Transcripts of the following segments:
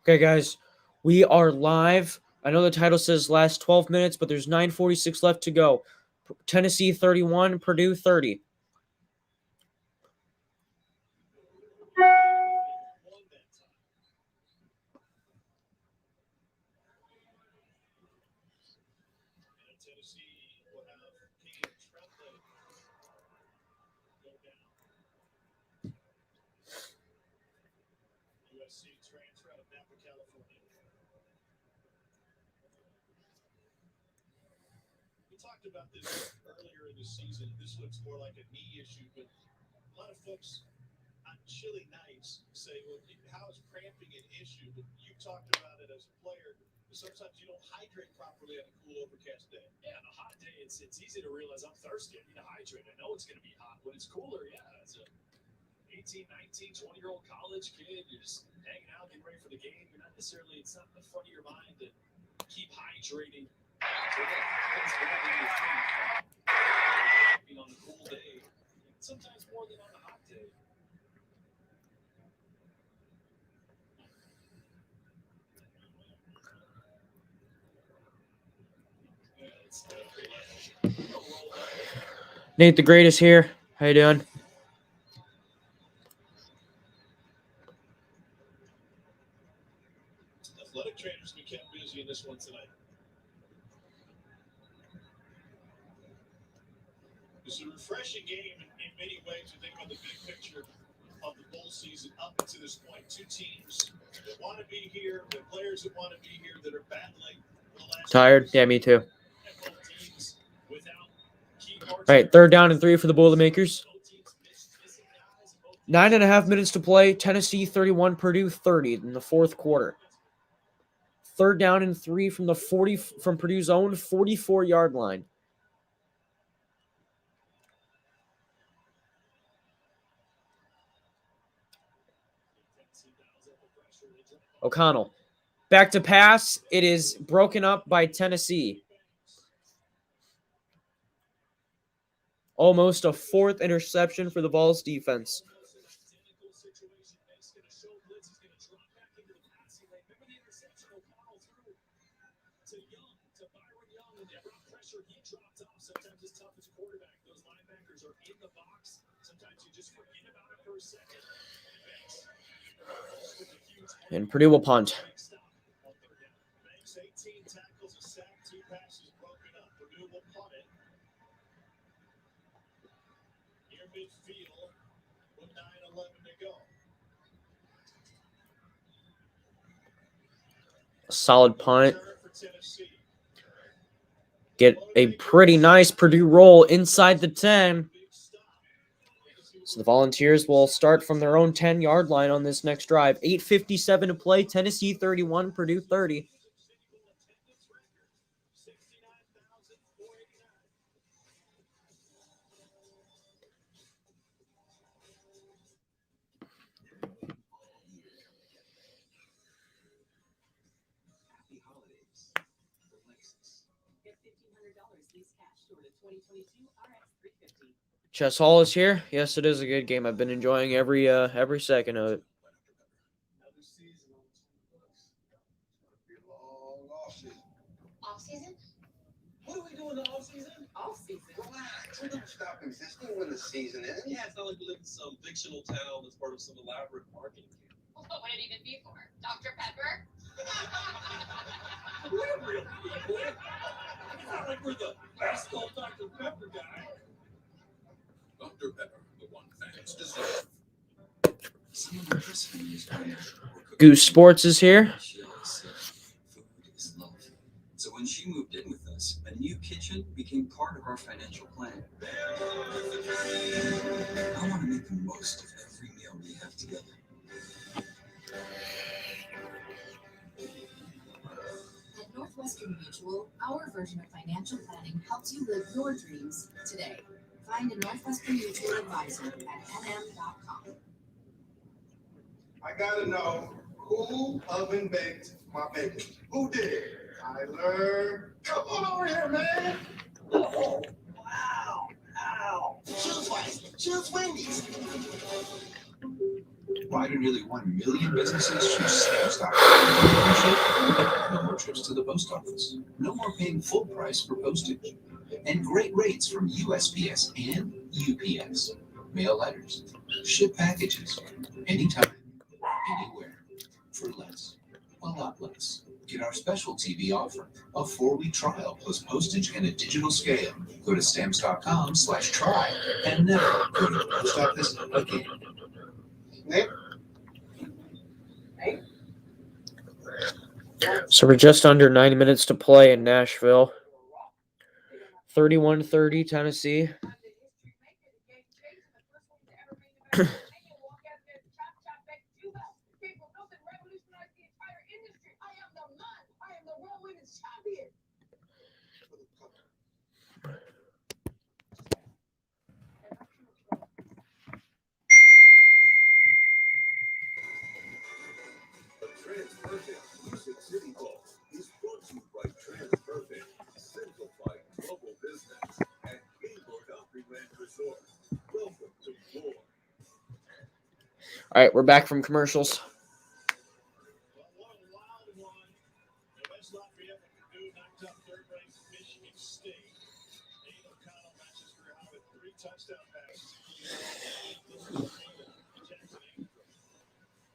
Okay, guys, we are live. I know the title says last 12 minutes, but there's 9:46 left to go. Tennessee 31, Purdue 30. We talked about this earlier in the season. This looks more like a knee issue, but a lot of folks on chilly nights say, well, how is cramping an issue? But you talked about it as a player. Sometimes you don't hydrate properly on a cool, overcast day. Yeah, on a hot day, it's easy to realize I'm thirsty. I need to hydrate. I know it's going to be hot. When it's cooler, yeah, as a 18, 19, 20-year-old college kid, you're just hanging out, getting ready for the game. You're not necessarily, it's not in the front of your mind to keep hydrating. On a cool day, sometimes more than on a hot day. Nate the Greatest here. How you doing? Athletic trainers we kept busy in this one tonight. It's a refreshing game in many ways. You think about the big picture of the bowl season up to this point. Two teams that want to be here, the players that want to be here, that are battling for the last. Tired? Yeah, me too. And both teams without key parts. All right, 3rd down and 3 for the Boilermakers. 9.5 minutes to play. Tennessee 31, Purdue 30 in the fourth quarter. 3rd down and 3 from the 40 from Purdue's own 44-yard line. O'Connell. Back to pass. It is broken up by Tennessee. Almost a 4th interception for the Vols defense. Sometimes it's tough as a quarterback. Those linebackers are in the box. Sometimes you just forget about it for a second. And Purdue will punt. 18 tackles, a sack, 2 passes broken up. Purdue will punt it. Near midfield with 9:11 to go. A solid punt. Get a pretty nice Purdue roll inside the 10. So the Volunteers will start from their own 10-yard line on this next drive. 8:57 to play. Tennessee 31, Purdue 30. Chess Hall is here. Yes, it is a good game. I've been enjoying every second of it. Off season? What are we doing in the off season? Off season. Relax. We don't stop existing when the season ends. Yeah, it's not like we live in some fictional town that's part of some elaborate marketing campaign. Well, what would it even be for? Dr. Pepper? We're real people. It's not like we're the best old Dr. Pepper guy. Dr. Pepper, the one thanks deserved. Goose Sports is here. Food is love. So when she moved in with us, a new kitchen became part of our financial plan. I want to make the most of every meal we have together. At Northwestern Mutual, our version of financial planning helps you live your dreams today. Find a Northwestern Mutual advisor at nm.com. I gotta know who oven baked my bacon. Who did it? Tyler. Come on over here, man. Oh, wow. Ow. Choose Wendy's. Why do nearly 1 million businesses choose Stamps.com? No more trips to the post office. No more paying full price for postage. And great rates from USPS and UPS. Mail letters, ship packages, anytime, anywhere, for less. A lot less. Get our special TV offer, a 4-week trial plus postage and a digital scale. Go to Stamps.com/try and never go to the post office again. So we're just under 90 minutes to play in Nashville. 31-30 Tennessee. TransPerfect Music City Ball is brought to you by TransPerfect, simplifying global business at Gaylord Opryland Resort. Welcome to Florida. All right, we're back from commercials. Well, what a wild one. West Lafayette and Purdue knocked out third-ranked Michigan State. Nate O'Connell matches career high with 3 touchdown passes. Jackson Ingram.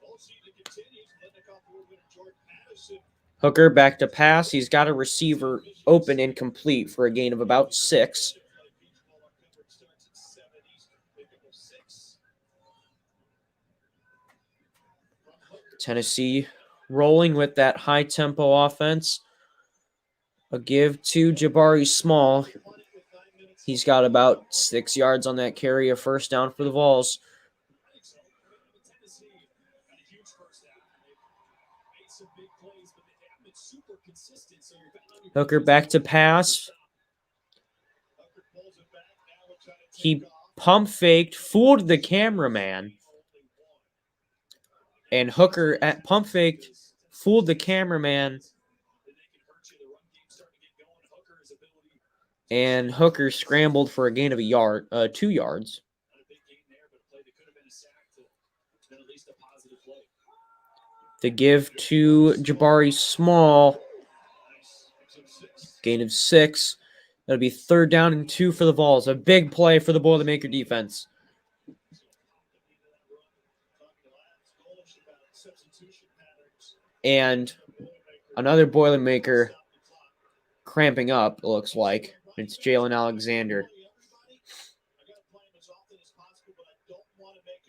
Bowl season continues. Litnikoff Award winner Jordan Addison. Hooker back to pass. He's got a receiver open and complete for a gain of about 6. Tennessee rolling with that high-tempo offense. A give to Jabari Small. He's got about 6 yards on that carry, a first down for the Vols. Hooker back to pass. He pump faked, fooled the cameraman. And Hooker at pump faked, fooled the cameraman. And Hooker scrambled for a gain of 2 yards. The give to Jabari Small. Gain of 6. That'll be 3rd down and 2 for the Vols. A big play for the Boilermaker defense. And another Boilermaker cramping up, it looks like. It's Jalen Alexander.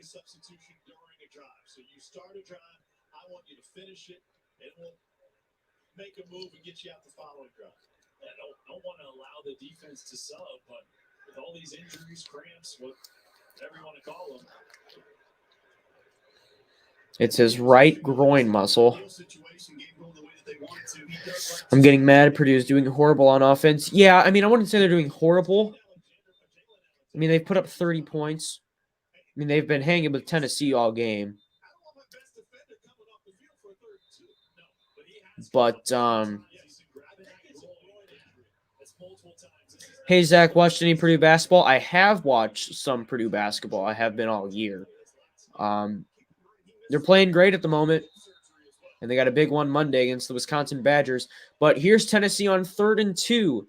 Substitution during a drive. So you start a drive, I want you to finish it, and we'll make a move and get you out the following drive. I don't want to allow the defense to sub, but with all these injuries, cramps, whatever you want to call them. It's his right groin muscle. I'm getting mad. Purdue's doing horrible on offense. Yeah, I mean, I wouldn't say they're doing horrible. I mean, they've put up 30 points. I mean, they've been hanging with Tennessee all game. But, hey, Zach, watched any Purdue basketball? I have watched some Purdue basketball. I have been all year. They're playing great at the moment. And they got a big one Monday against the Wisconsin Badgers. But here's Tennessee on 3rd and 2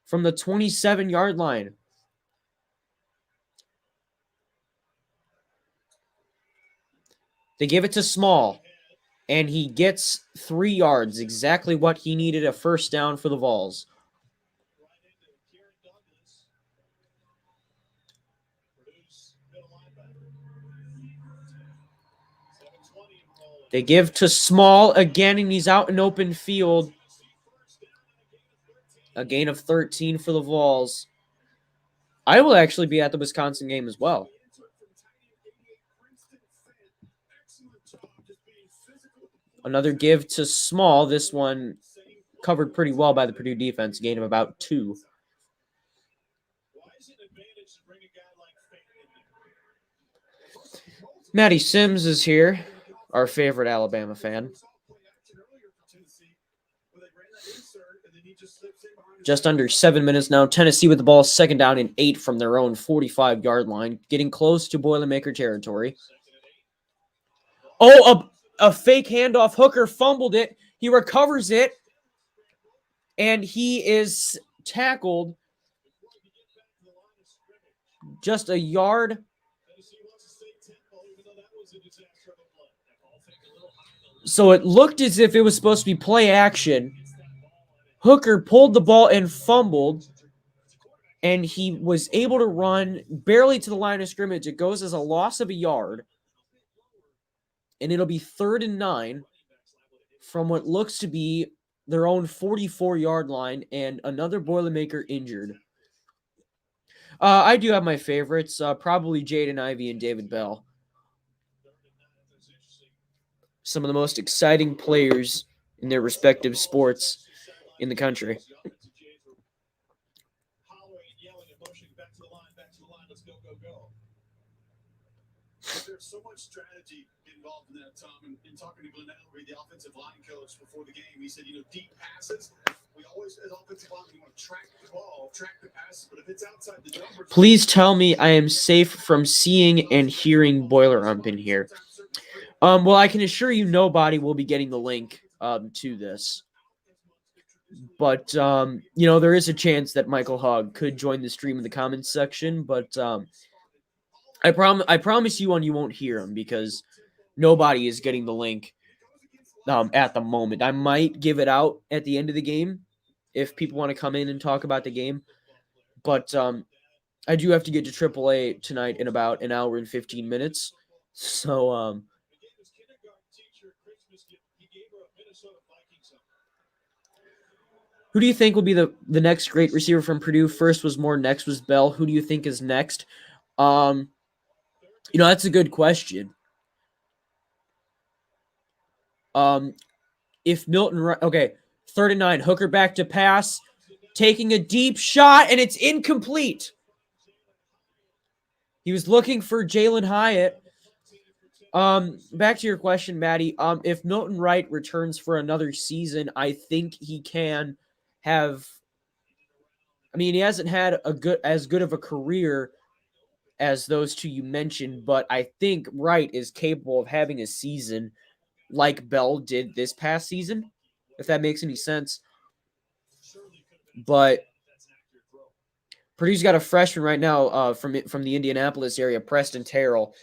from the 27-yard line. They give it to Small, and he gets 3 yards, exactly what he needed, a first down for the Vols. They give to Small again, and he's out in open field. A gain of 13 for the Vols. I will actually be at the Wisconsin game as well. Another give to Small. This one covered pretty well by the Purdue defense. Gain of about 2. Matty Sims is here, our favorite Alabama fan. Just under 7 minutes now. Tennessee with the ball, 2nd down and 8 from their own 45-yard line. Getting close to Boilermaker territory. Oh, a fake handoff. Hooker fumbled it. He recovers it. And he is tackled just a yard. So it looked as if it was supposed to be play action. Hooker pulled the ball and fumbled. And he was able to run barely to the line of scrimmage. It goes as a loss of a yard. And it'll be 3rd and 9 from what looks to be their own 44-yard line, and another Boilermaker injured. I do have my favorites, probably Jaden Ivey and David Bell. Some of the most exciting players in their respective sports in the country. There's so much strategy involved in that, Tom. And in talking to Glenn Ellery, the offensive line coach, before the game, he said, deep passes, we always, as offensive line, we want to track the ball, track the passes, but if it's outside the numbers... Please tell me I am safe from seeing and hearing Boiler Ump in here. Well, I can assure you nobody will be getting the link to this. But, there is a chance that Michael Hogg could join the stream in the comments section, but... I promise you you won't hear him because nobody is getting the link at the moment. I might give it out at the end of the game if people want to come in and talk about the game. But I do have to get to AAA tonight in about an hour and 15 minutes. So, who do you think will be the next great receiver from Purdue? First was Moore, next was Bell. Who do you think is next? That's a good question. If Milton, okay, 3rd and 9, Hooker back to pass, taking a deep shot, and it's incomplete. He was looking for Jalen Hyatt. Back to your question, Maddie. If Milton Wright returns for another season, I think he can have. I mean, he hasn't had as good of a career as those two you mentioned, but I think Wright is capable of having a season like Bell did this past season, if that makes any sense. But Purdue's got a freshman right now from the Indianapolis area, Preston Terrell.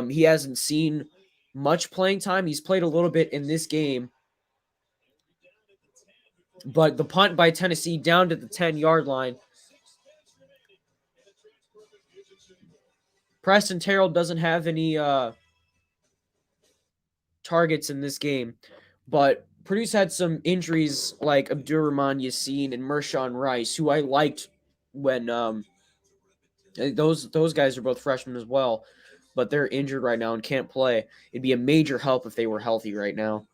He hasn't seen much playing time. He's played a little bit in this game. But the punt by Tennessee down to the 10-yard line. Preston Terrell doesn't have any targets in this game, but Purdue's had some injuries like Abdurrahman Yassin and Mershawn Rice, who I liked when those guys are both freshmen as well, but they're injured right now and can't play. It'd be a major help if they were healthy right now.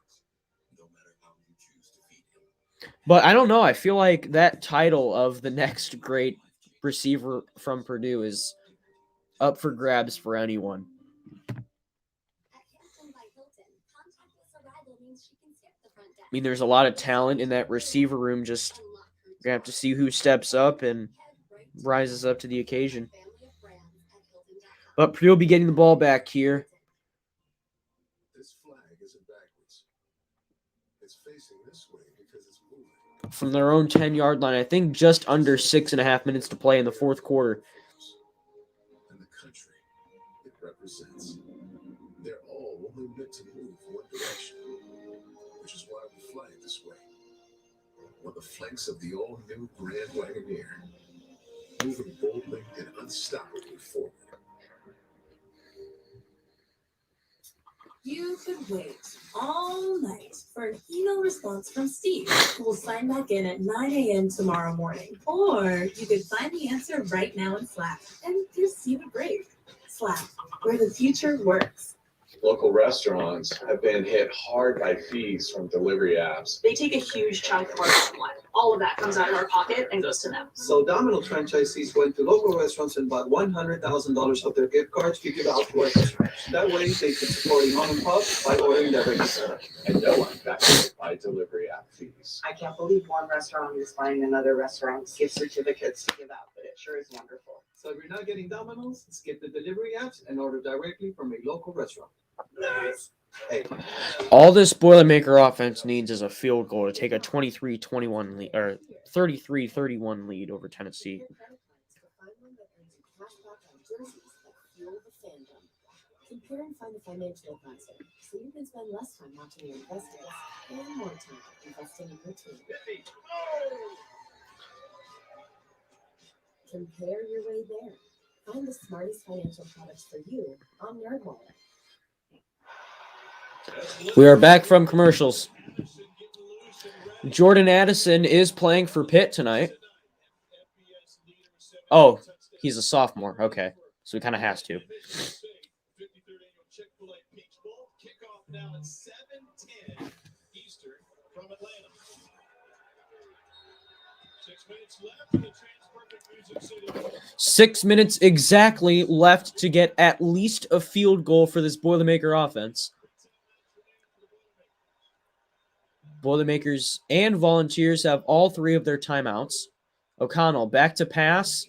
But I don't know. I feel like that title of the next great receiver from Purdue is up for grabs for anyone. I mean, there's a lot of talent in that receiver room. Just going to have to see who steps up and rises up to the occasion. But Purdue will be getting the ball back here. This flag isn't backwards. It's facing this way because it's moving. From their own 10-yard line, I think just under 6.5 minutes to play in the fourth quarter. And the country it represents. They're all only meant to move one direction, which is why we fly it this way. On the flanks of the all-new Grand Wagoneer, moving boldly and unstoppably forward. You could wait all night for an email response from Steve, who will sign back in at 9 a.m. tomorrow morning. Or you could find the answer right now in Slack and receive a break. Slack, where the future works. Local restaurants have been hit hard by fees from delivery apps. They take a huge chunk of our bottom line. All of that comes out of our pocket and goes to them. So Domino franchisees went to local restaurants and bought $100,000 of their gift cards to give out to workers. That way they could support a mom and pop by ordering directly. And no one got hit by delivery app fees. I can't believe one restaurant is buying another restaurant's gift certificates to give out, but it sure is wonderful. So if you're not getting Domino's, skip the delivery apps and order directly from a local restaurant. Nice. Hey, All this Boilermaker offense needs is a field goal to take a 23-21 lead or 33-31 lead over Tennessee. Compare and find a financial advisor so you can spend less time watching your investments and more time investing in your team. Compare your way there. Find the smartest financial products for you on NerdWallet. We are back from commercials. Jordan Addison is playing for Pitt tonight. Oh, he's a sophomore. Okay, so he kind of has to. Now at 7:10 Eastern from Atlanta. 6 minutes left in the TransPerfect Music City. 6 minutes exactly left to get at least a field goal for this Boilermaker offense. Boilermakers and Volunteers have all three of their timeouts. O'Connell back to pass.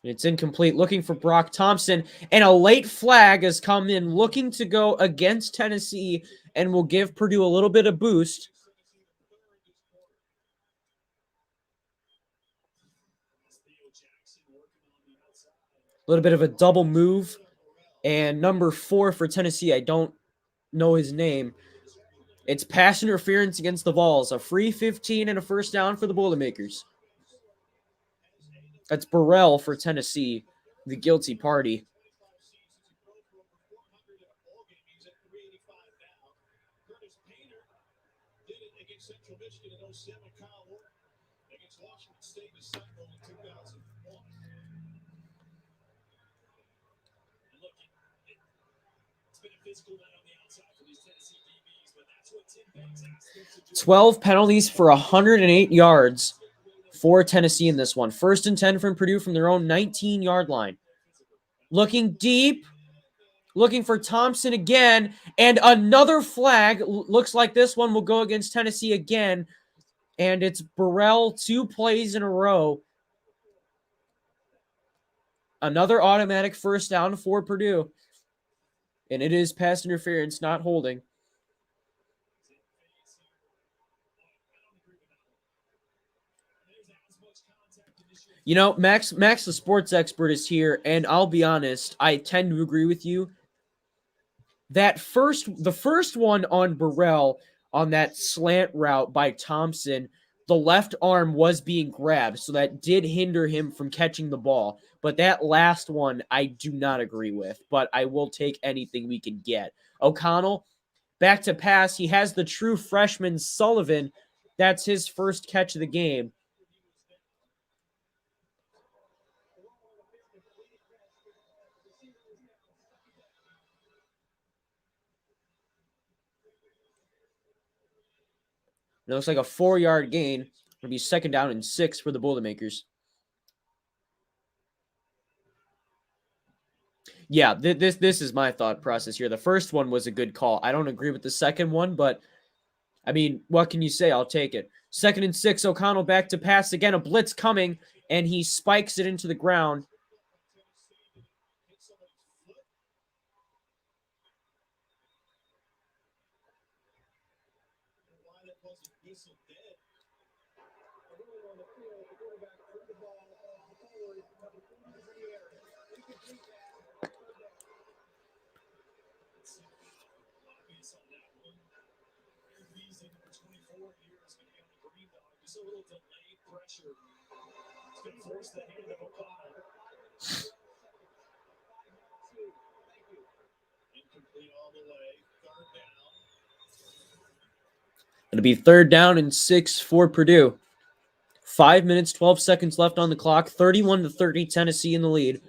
It's incomplete. Looking for Brock Thompson. And a late flag has come in looking to go against Tennessee and will give Purdue a little bit of boost. A little bit of a double move. And number 4 for Tennessee, I don't know his name. It's pass interference against the Vols. A free 15 and a first down for the Boilermakers. That's Burrell for Tennessee, the guilty party. Central Michigan in 07, Kyle Orton against Washington State in Cycle in 2001. And look, it's been a physical night on the outside for these Tennessee DBs, but that's what Tim Banks asked them to do. 12 penalties for 108 yards for Tennessee in this one. 1st and 10 from Purdue from their own 19-yard line. Looking deep. Looking for Thompson again. And another flag. Looks like this one will go against Tennessee again. And it's Burrell 2 plays in a row. Another automatic first down for Purdue. And it is pass interference, not holding. You know, Max, the sports expert, is here, and I'll be honest, I tend to agree with you. The first one on Burrell on that slant route by Thompson, the left arm was being grabbed, so that did hinder him from catching the ball. But that last one, I do not agree with, but I will take anything we can get. O'Connell, back to pass. He has the true freshman Sullivan. That's his first catch of the game. It looks like a 4-yard gain. It'll be 2nd down and 6 for the Boilermakers. Yeah, this is my thought process here. The first one was a good call. I don't agree with the second one, but, I mean, what can you say? I'll take it. 2nd and 6, O'Connell back to pass again. A blitz coming, and he spikes it into the ground. Just a little delayed pressure. It's going to force the hand of O'Connell. Incomplete all the way. 3rd down. It'll be 3rd down and 6 for Purdue. 5 minutes, 12 seconds left on the clock. 31-30, Tennessee in the lead.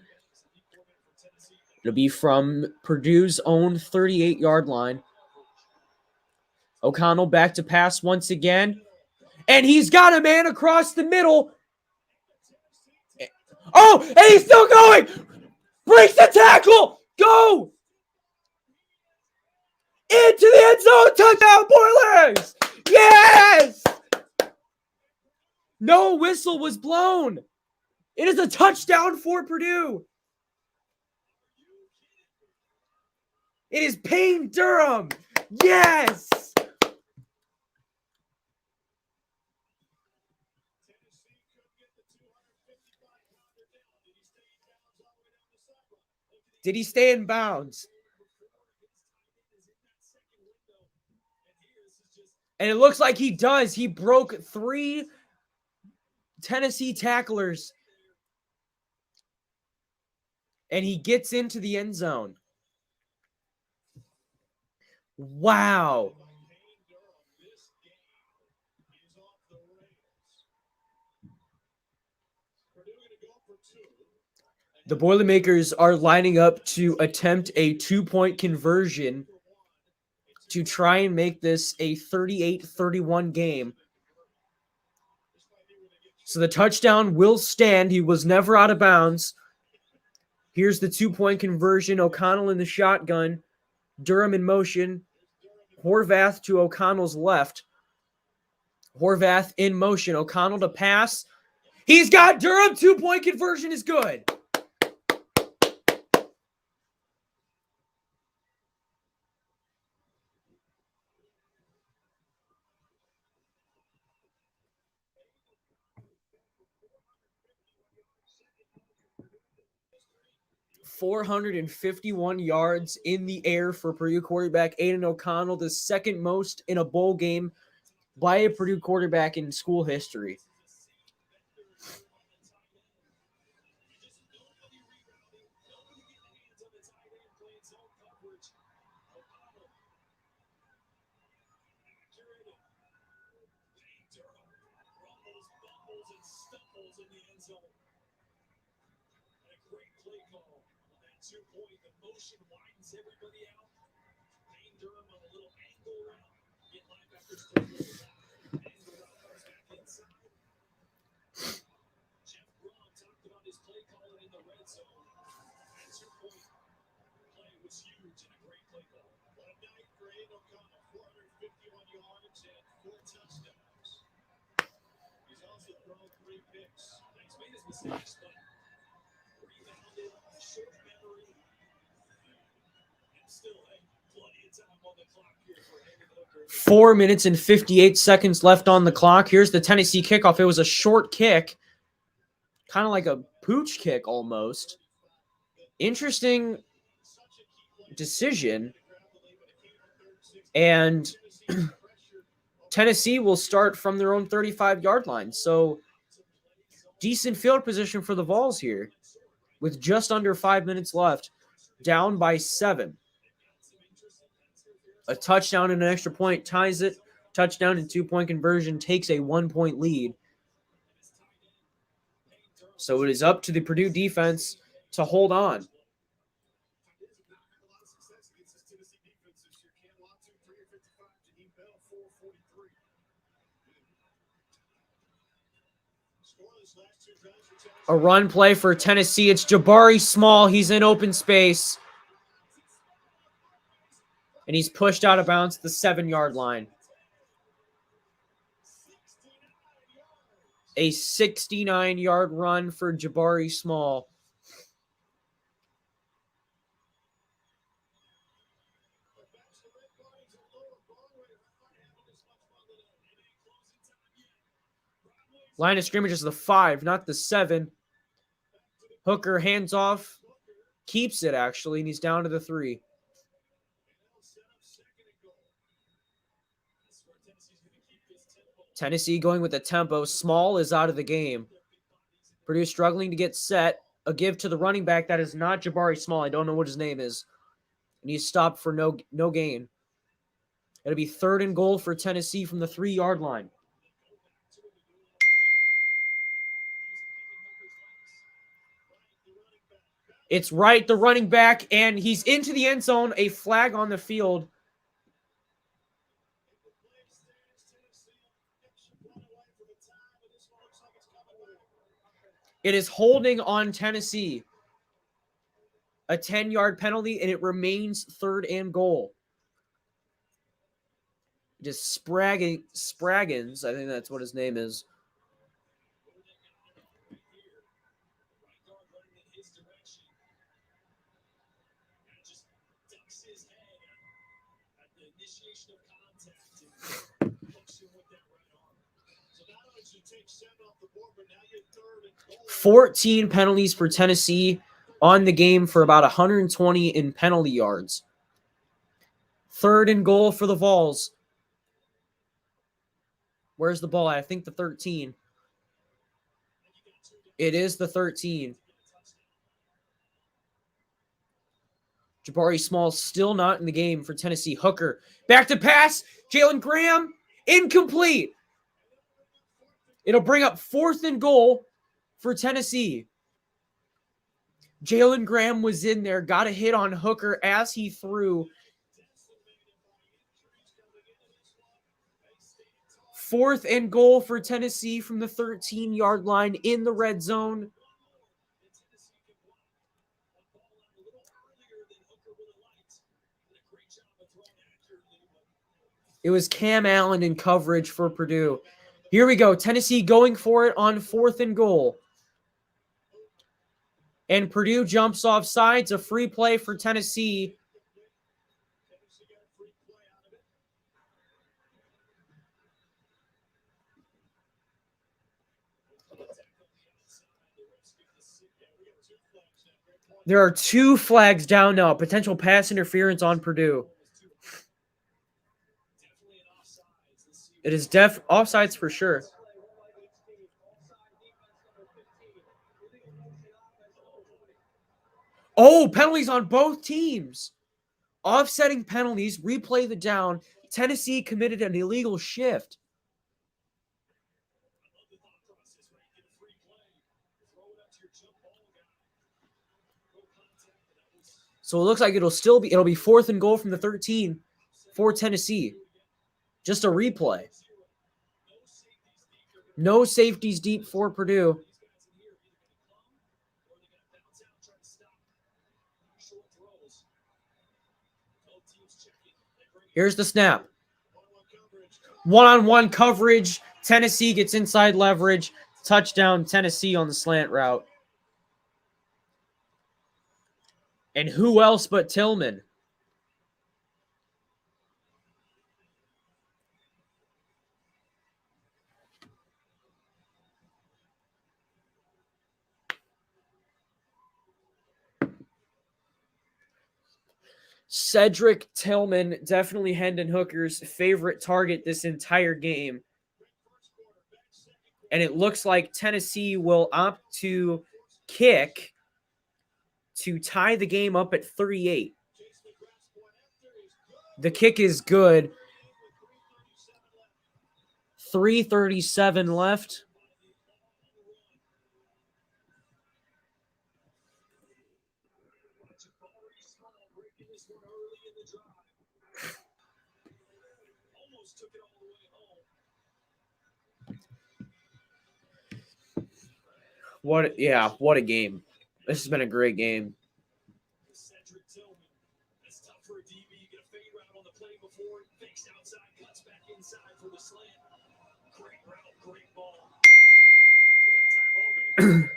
It'll be from Purdue's own 38-yard line. O'Connell back to pass once again. And he's got a man across the middle. Oh, and he's still going. Breaks the tackle. Go. Into the end zone. Touchdown, Boilers. Yes. No whistle was blown. It is a touchdown for Purdue. It is Payne Durham. Yes. Did he stay in bounds? And it looks like he does. He broke 3 Tennessee tacklers. And he gets into the end zone. Wow. The Boilermakers are lining up to attempt a 2-point conversion to try and make this a 38-31 game. So the touchdown will stand. He was never out of bounds. Here's the 2-point conversion. O'Connell in the shotgun. Durham in motion. Horvath to O'Connell's left. Horvath in motion. O'Connell to pass. He's got Durham. 2-point conversion is good. .451 yards in the air for Purdue quarterback Aiden O'Connell, the second most in a bowl game by a Purdue quarterback in school history. The motion widens everybody out. Payne Durham on a little angle route. Get linebackers to the angle route comes back inside. Jeff Braun talked about his play calling in the red zone. That 2-point play was huge and a great play call. What a night for Aiden O'Connell. 451 yards and 4 touchdowns. He's also thrown 3 picks. He's made his mistakes, but rebounded, short memory. And still, plenty of time on the clock here for Hayden Hooker. 4 minutes and 58 seconds left on the clock. Here's the Tennessee kickoff. It was a short kick, kind of like a pooch kick almost. Interesting decision. And Tennessee will start from their own 35-yard line. So decent field position for the Vols here with just under 5 minutes left, down by 7. A touchdown and an extra point ties it. Touchdown and 2-point conversion takes a 1-point lead. So it is up to the Purdue defense to hold on. A run play for Tennessee. It's Jabari Small. He's in open space. And he's pushed out of bounds at the 7-yard line. A 69-yard run for Jabari Small. Line of scrimmage is the 5, not the 7. Hooker hands off. Keeps it, actually, and he's down to the 3. Tennessee going with the tempo. Small is out of the game. Purdue struggling to get set. A give to the running back. That is not Jabari Small. I don't know what his name is. And he's stopped for no gain. It'll be 3rd and goal for Tennessee from the 3-yard line. It's Wright, the running back, and he's into the end zone. A flag on the field. It is holding on Tennessee. A 10-yard penalty, and it remains 3rd and goal. Just Spraggins, I think that's what his name is. Just ducks his head. initiation of contact and hooks him with that right arm. So not only did you take 7 off the board, but now you're 3rd and goal. 14 penalties for Tennessee on the game for about 120 in penalty yards. 3rd and goal for the Vols. Where's the ball at? I think the 13. It is the 13. Jabari Small still not in the game for Tennessee. Hooker, back to pass. Jalen Graham, incomplete. It'll bring up 4th and goal for Tennessee. Jalen Graham was in there, got a hit on Hooker as he threw. 4th and goal for Tennessee from the 13-yard line in the red zone. It was Cam Allen in coverage for Purdue. Here we go. Tennessee going for it on 4th and goal. And Purdue jumps off sides. A free play for Tennessee. There are 2 flags down now. Potential pass interference on Purdue. It is offsides for sure. Oh, penalties on both teams. Offsetting penalties. Replay the down. Tennessee committed an illegal shift. So it looks like it'll be 4th and goal from the 13 for Tennessee. Just a replay. No safeties deep for Purdue. Here's the snap. One-on-one coverage. Tennessee gets inside leverage. Touchdown, Tennessee on the slant route. And who else but Tillman? Cedric Tillman, definitely Hendon Hooker's favorite target this entire game. And it looks like Tennessee will opt to kick to tie the game up at 38. The kick is good. 3:37 left. What a game. This has been a great game. Cedric Tillman. That's tough for a DB. You get a fade route on the play before. Fakes outside, cuts back inside for the slant. Great route, great ball. We got time over.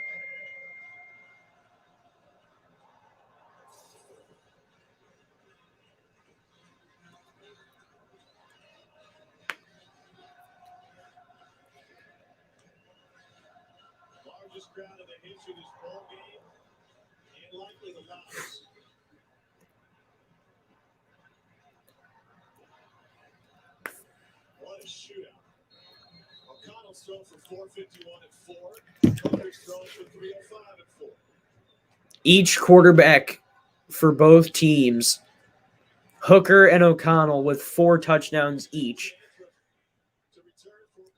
Largest crowd of the history of this ball game, and likely the loudest. What a shootout. O'Connell's thrown for 451 and 4. Hooker's thrown for 305 and 4. Each quarterback for both teams, Hooker and O'Connell, with 4 touchdowns each.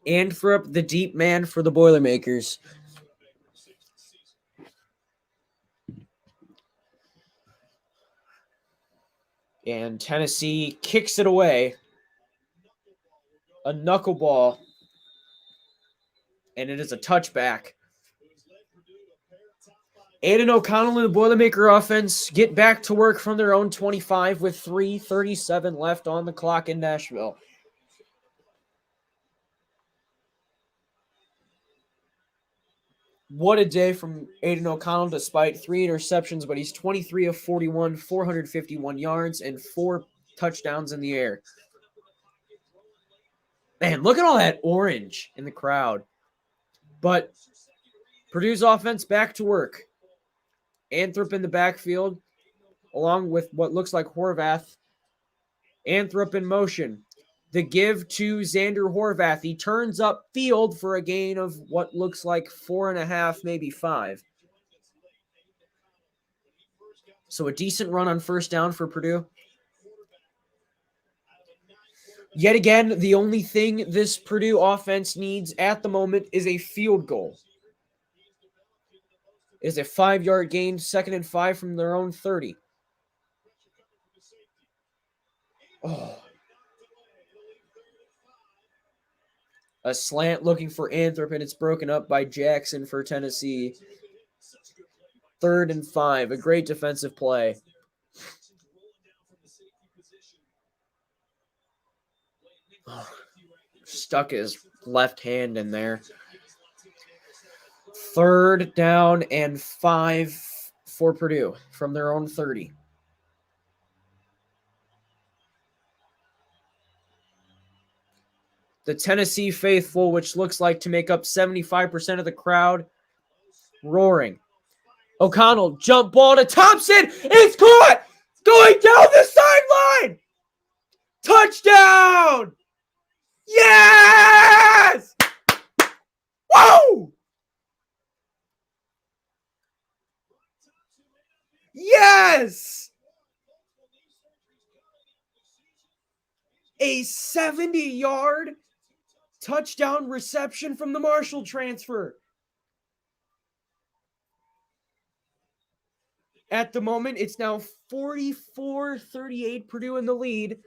And for up the deep man for the Boilermakers. And Tennessee kicks it away. A knuckleball. And it is a touchback. Aiden O'Connell and the Boilermaker offense get back to work from their own 25 with 3:37 left on the clock in Nashville. What a day from Aiden O'Connell, despite 3 interceptions, but he's 23 of 41, 451 yards, and 4 touchdowns in the air. Man, look at all that orange in the crowd. But Purdue's offense back to work. Anthrop in the backfield, along with what looks like Horvath. Anthrop in motion. The give to Xander Horvath. He turns up field for a gain of what looks like 4.5, maybe 5. So a decent run on first down for Purdue. Yet again, the only thing this Purdue offense needs at the moment is a field goal. It is a 5-yard gain, 2nd and 5 from their own 30. Oh. A slant looking for Anthrop, and it's broken up by Jackson for Tennessee. 3rd and 5. A great defensive play. Oh. Stuck his left hand in there. 3rd down and 5 for Purdue from their own 30. The Tennessee faithful, which looks like to make up 75% of the crowd, roaring. O'Connell, jump ball to Thompson. It's caught! Going down the sideline! Touchdown! Yes! Whoa! Yes! A 70-yard touchdown reception from the Marshall transfer. At the moment, it's now 44-38, Purdue in the lead.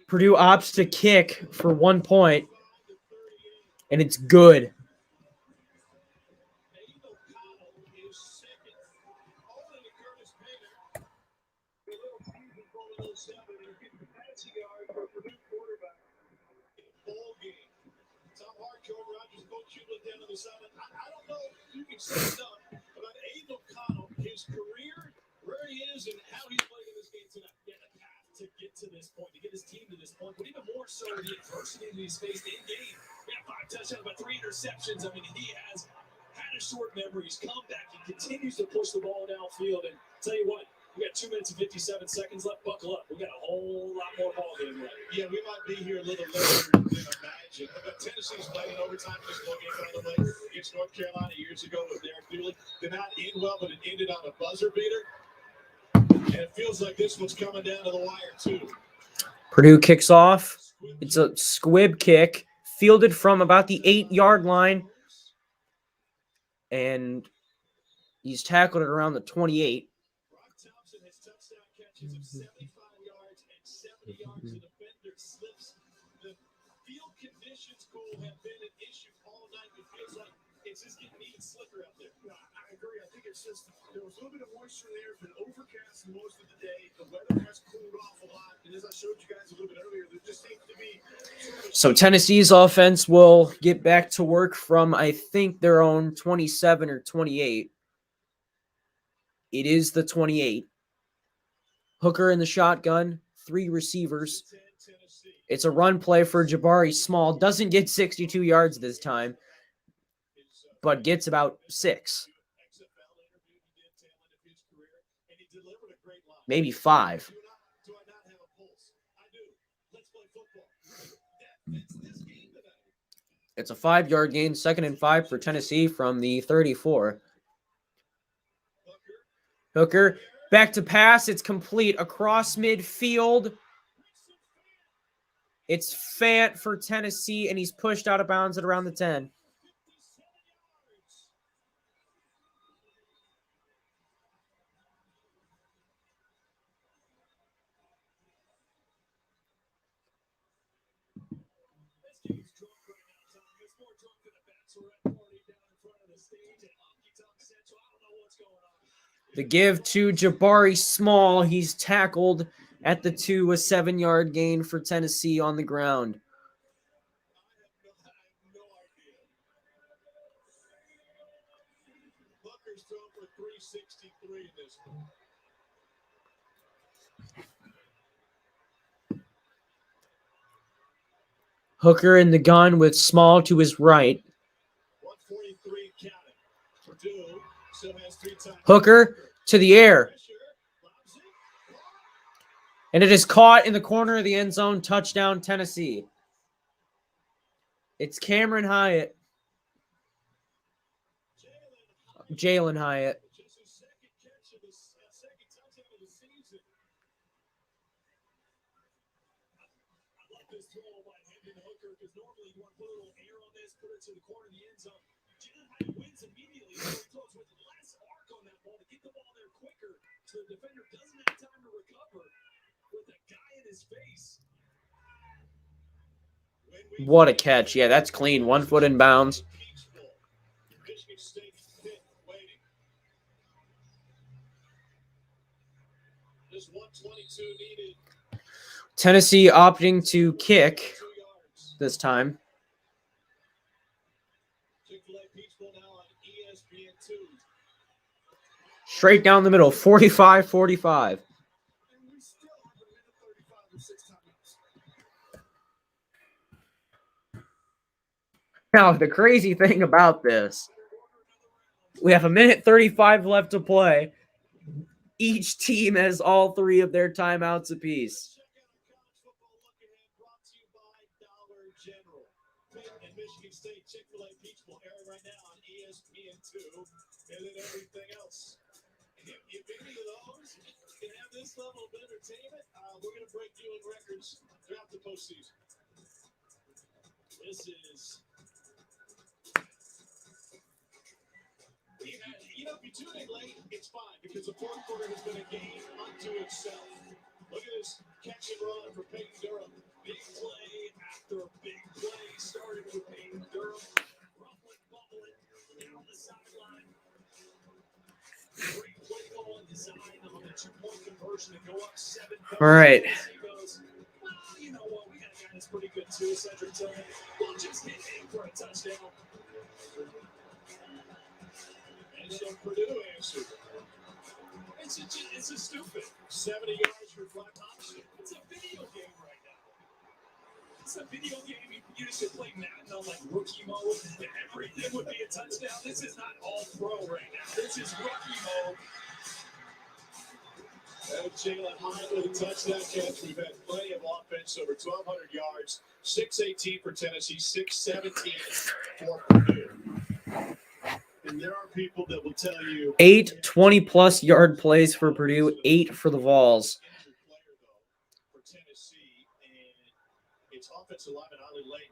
Purdue opts to kick for 1 point, and it's good. I don't know if you can say enough about Aiden O'Connell, his career, where he is, and how he's playing in this game tonight. Yeah, the path to get to this point, to get his team to this point, but even more so the adversity that he's faced in game. We got 5 touchdowns, about 3 interceptions. I mean, he has had a short memory. He's come back. He continues to push the ball downfield. And tell you what, we got 2 minutes and 57 seconds left. Buckle up. We got a whole lot more ball game left. Yeah, we might be here a little later than imagine. But Tennessee's playing in overtime in this ball game, by the way, against North Carolina years ago with Derek Dooley. Did not end well, but it ended on a buzzer beater. And it feels like this one's coming down to the wire, too. Purdue kicks off. It's a squib kick, fielded from about the 8-yard line. And he's tackled it around the 28. Thompson has touchdown catches of 75 yards and 70 yards. The defender slips. The field conditions, Cole, have been an issue all night. It feels like it's just getting even slicker out there. No, I agree. I think it's just there was a little bit of moisture there. It's been overcast most of the day. The weather has cooled off a lot. And as I showed you guys a little bit earlier, there just seems to be So Tennessee's offense will get back to work from, I think, their own 27 or 28. It is the 28. Hooker in the shotgun, 3 receivers. It's a run play for Jabari Small. Doesn't get 62 yards this time, but gets about 6. Maybe 5. It's a 5-yard gain, 2nd and 5 for Tennessee from the 34. Hooker, back to pass. It's complete across midfield. It's Fant for Tennessee, and he's pushed out of bounds at around the 10. The give to Jabari Small. He's tackled at the 2, a 7-yard gain for Tennessee on the ground. Booker's thrown for 363 in this one. Hooker in the gun with Small to his right. 143 counting. Purdue still has 3 times. Hooker to the air. And it is caught in the corner of the end zone. Touchdown, Tennessee. It's Cameron Hyatt. Jalen Hyatt. Just his second catch of the second touchdown of the season. I love this throw by Hendon Hooker because normally you want to put a little air on this, put it to the corner of the end zone. Jalen Hyatt wins immediately. So he throws with less arc on that ball to get the ball there quicker so the defender doesn't have time to recover with a guy in his face. What a catch. Yeah, that's clean. 1 foot in bounds. Michigan State pit waiting. Just 122 needed. Tennessee opting to kick this time. Chick-fil-A Peach Bowl now on ESPN2. Straight down the middle. 45-45. And we still have a minute 35 and 6 timeouts. Now, the crazy thing about this, we have a minute 35 left to play. Each team has all 3 of their timeouts apiece. Check out our college football look ahead brought to you by Dollar General. Pitt and Michigan State Chick-fil-A Peach Bowl airing right now on ESPN2 and then everything else. If any of those can have this level of entertainment, we're going to break viewing records throughout the postseason. This is... if you tune in late, it's fine because the fourth quarter has been a game unto itself. Look at this catch and run for Peyton Durham. Big play after big play started for Peyton Durham. Rumbling, bubbling down the sideline. Great play goal and design on the 2-point conversion to go up 7. All right. He goes, well, you know what? We got a guy that's pretty good too, Cedric Tillman. We'll just hit him for a touchdown. And so Purdue answered. It's a stupid 70 yards for flat option. It's a video game right now. It's a video game. You used to play Madden on like rookie mode. Everything would be a touchdown. This is not all pro right now. This is rookie mode. And Jalen Hyatt with a touchdown catch. We've had plenty of offense, over 1,200 yards. 6:18 for Tennessee, 6:17 for Purdue. And there are people that will tell you 8 20-plus yard plays for Purdue, 8 for the Vols. For Tennessee, and it's offensive lineman Ali late.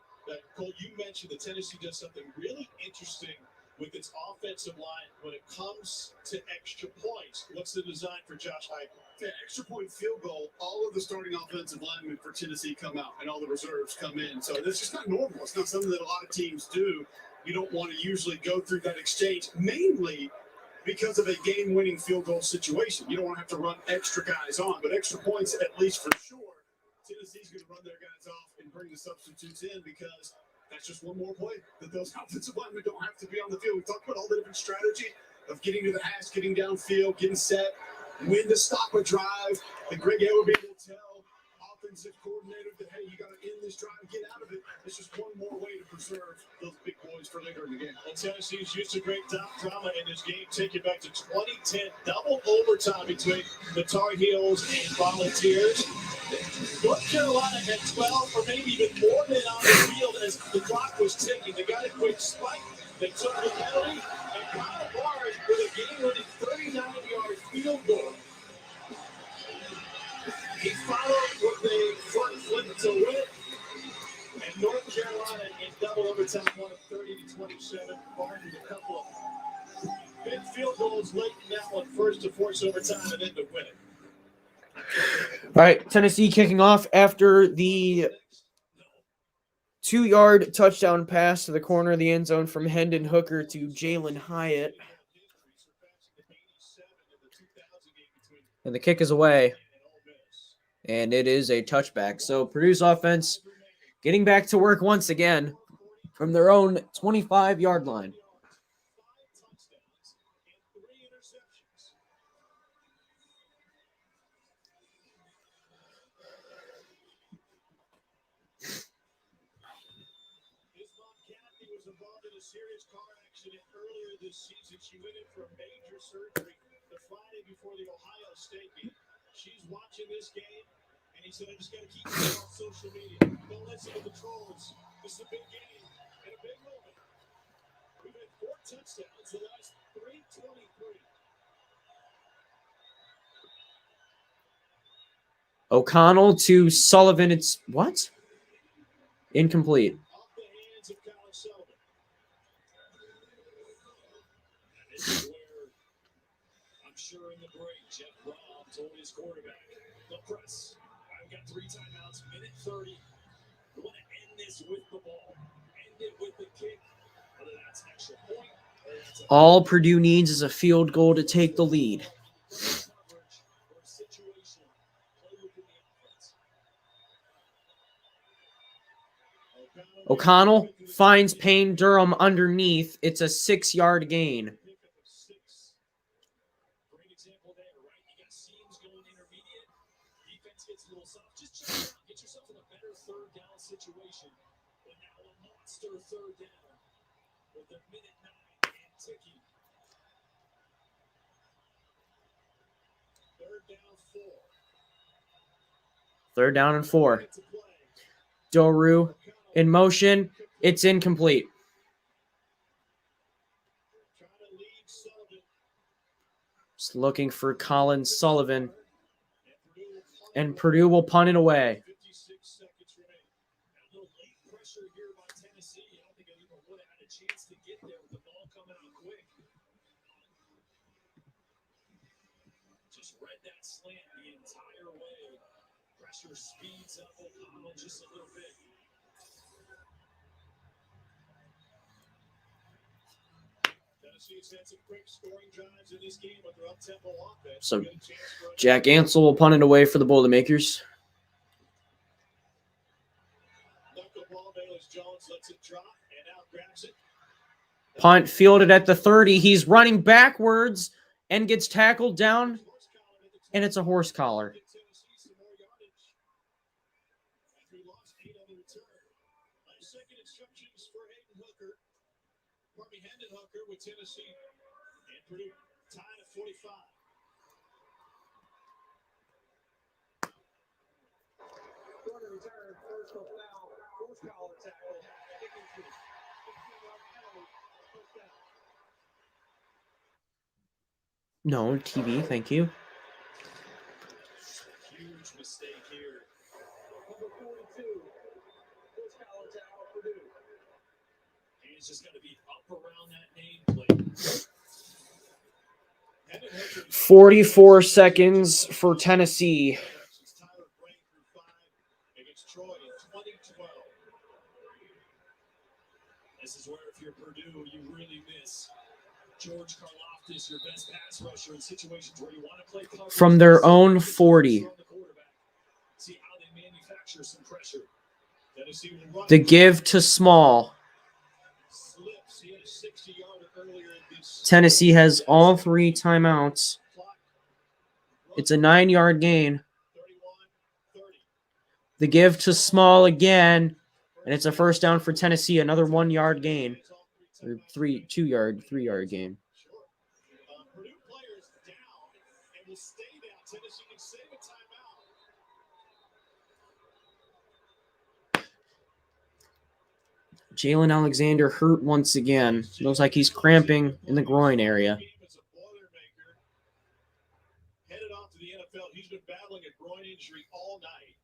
Cole, you mentioned that Tennessee does something really interesting with its offensive line when it comes to extra points. What's the design for Josh Heupel? Yeah, extra point field goal, all of the starting offensive linemen for Tennessee come out and all the reserves come in. So that's just not normal. It's not something that a lot of teams do. You don't want to usually go through that exchange, mainly because of a game-winning field goal situation. You don't want to have to run extra guys on, but extra points, at least for sure, Tennessee's going to run their guys off and bring the substitutes in because that's just one more play that those offensive linemen don't have to be on the field. We talked about all the different strategy of getting to the hash, getting downfield, getting set, when to stop a drive. And Greg Hay will be able to tell offensive coordinator that, hey, you got to end this drive, get out of it. It's just one more way to preserve those big boys for later in the game. And Tennessee's used to great drama in this game. Take it back to 2010, double overtime between the Tar Heels and Volunteers. North Carolina had 12 or maybe even more men on the field as the clock was ticking. They got a quick spike. They took the penalty, and Kyle Barnes with a game-winning 39-yard field goal. He followed with a front flip to win it. And North Carolina in double overtime won it 30-27. Barnes with a couple of big field goals late now on first to force overtime and then to win it. All right, Tennessee kicking off after the 2-yard touchdown pass to the corner of the end zone from Hendon Hooker to Jalen Hyatt. And the kick is away. And it is a touchback. So Purdue's offense getting back to work once again from their own 25-yard line. Serious car accident earlier this season. She went in for a major surgery the Friday before the Ohio State game. She's watching this game, and he said, I just got to keep it on social media. Don't listen to the trolls. This is a big game and a big moment. We've had 4 touchdowns the last 3:23. O'Connell to Sullivan. It's what? Incomplete. Off the hands of Colin Sullivan. This is where I'm sure in the break, Jeff Robb told his quarterback, the press. I've got 3 timeouts, minute 30. We want to end this with the ball. End it with the kick. Whether that's an extra point or that's a All Purdue needs is a field goal to take the lead. coverage or a situation. Play within the offense. O'Connell finds Payne Durham underneath. It's a 6-yard gain. Pickup of 6. Great example there, right? You got seams going intermediate. Defense gets a little soft. Just check it out. Get yourself in a better 3rd down situation. But now a monster 3rd down with a minute 9 and ticking. 3rd down 4. 3rd down and 4. Minute to play. Doru in motion. It's incomplete. Trying to lead Sullivan. Just looking for Colin Sullivan. And Purdue will punt And Purdue will punt it away. 56 seconds remaining. A little late pressure here by Tennessee. I don't think I even would have had a chance to get there with the ball coming out quick. Just read that slant the entire way. Pressure speeds up O'Connell just a little bit. Tennessee's had some quick scoring drives in this game, but they're up-tempo offense. So, Good chance for a- Jack Ansel will punt it away for the Boilermakers. Knuckleball, Bayless-Jones lets it drop and now grabs it. Punt fielded at the 30. He's running backwards and gets tackled down, and it's a horse collar. Give Tennessee some more yardage after he lost 8 on the return. Last second instructions for Hendon Hooker with Tennessee and Purdue tied at 45. Corner return, personal foul, horse collar tackle, kicking to 15-yard penalty, first down. No, TV, thank you. Huge mistake here. Number 42, horse collar tackle, Purdue. He's just going to be up around that nameplate. 44 seconds for Tennessee. Tyler Brink through 5 against Troy in 2012. This is where if you're Purdue, you really miss George Karlaftis, your best pass rusher in situations where you want to play coverage. From their own 40. See how they manufacture some pressure. Tennessee will run The give to Small. slips. He had a 60-yarder earlier in this. Tennessee has all 3 timeouts. It's a 9-yard gain. 31-30. The give to Small again, and it's a first down for Tennessee. Another 1-yard gain, or 3-yard gain. Sure. Purdue players down and will stay down. Tennessee can save a timeout. Jalen Alexander hurt once again. Looks like he's cramping in the groin area. As a Boilermaker, headed off to the NFL. He's been battling a groin injury all night.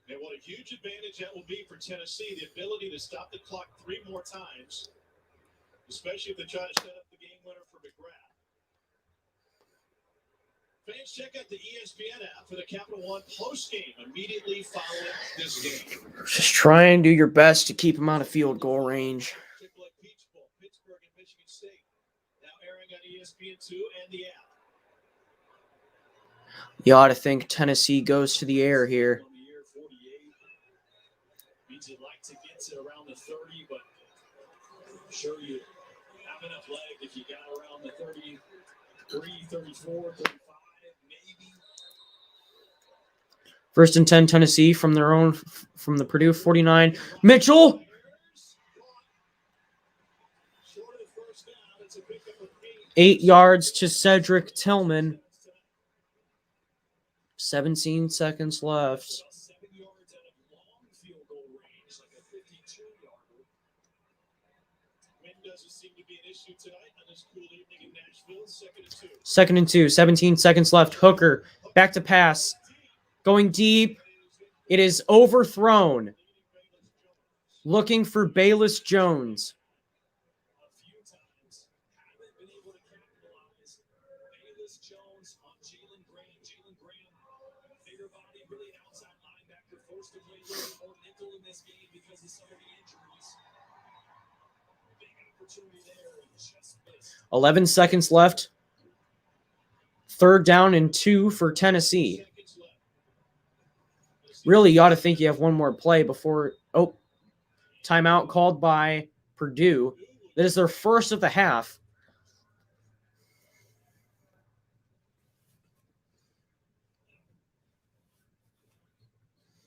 And what a huge advantage that will be for Tennessee, the ability to stop the clock 3 more times, especially if they try to set up the game winner for McGrath. Fans, check out the ESPN app for the Capital One post game immediately following this game. Just try and do your best to keep him out of field goal range. Chick-fil-A Peach Bowl, Pittsburgh and Michigan State. Now airing on ESPN2 and the app. You ought to think Tennessee goes to the air here. On the year 48. Means you'd like to get to around the 30, but I'm sure you have enough leg if you got around the 33, 34, 35, maybe. First and 10, Tennessee from the Purdue 49. Mitchell! Short of the first down, it's a pickup of 8 yards to Cedric Tillman. 17 seconds left. About 7 yards out of long field goal range, like a 52-yarder. Wind doesn't seem to be an issue tonight on this cool evening in Nashville. 2nd and 2. 17 seconds left. Hooker, back to pass. Going deep. It is overthrown. Looking for Bayless Jones. A few times, haven't been able to capitalize. Bayless Jones on Jalen Graham. Jalen Graham, bigger body, really outside linebacker, forced to play a little more nickel in this game because of some of the injuries. Big opportunity there and just missed. 11 seconds left. 3rd down and 2 for Tennessee. Seconds left. Really, you ought to think you have one more play before... Oh, timeout called by Purdue. That is their first of the half.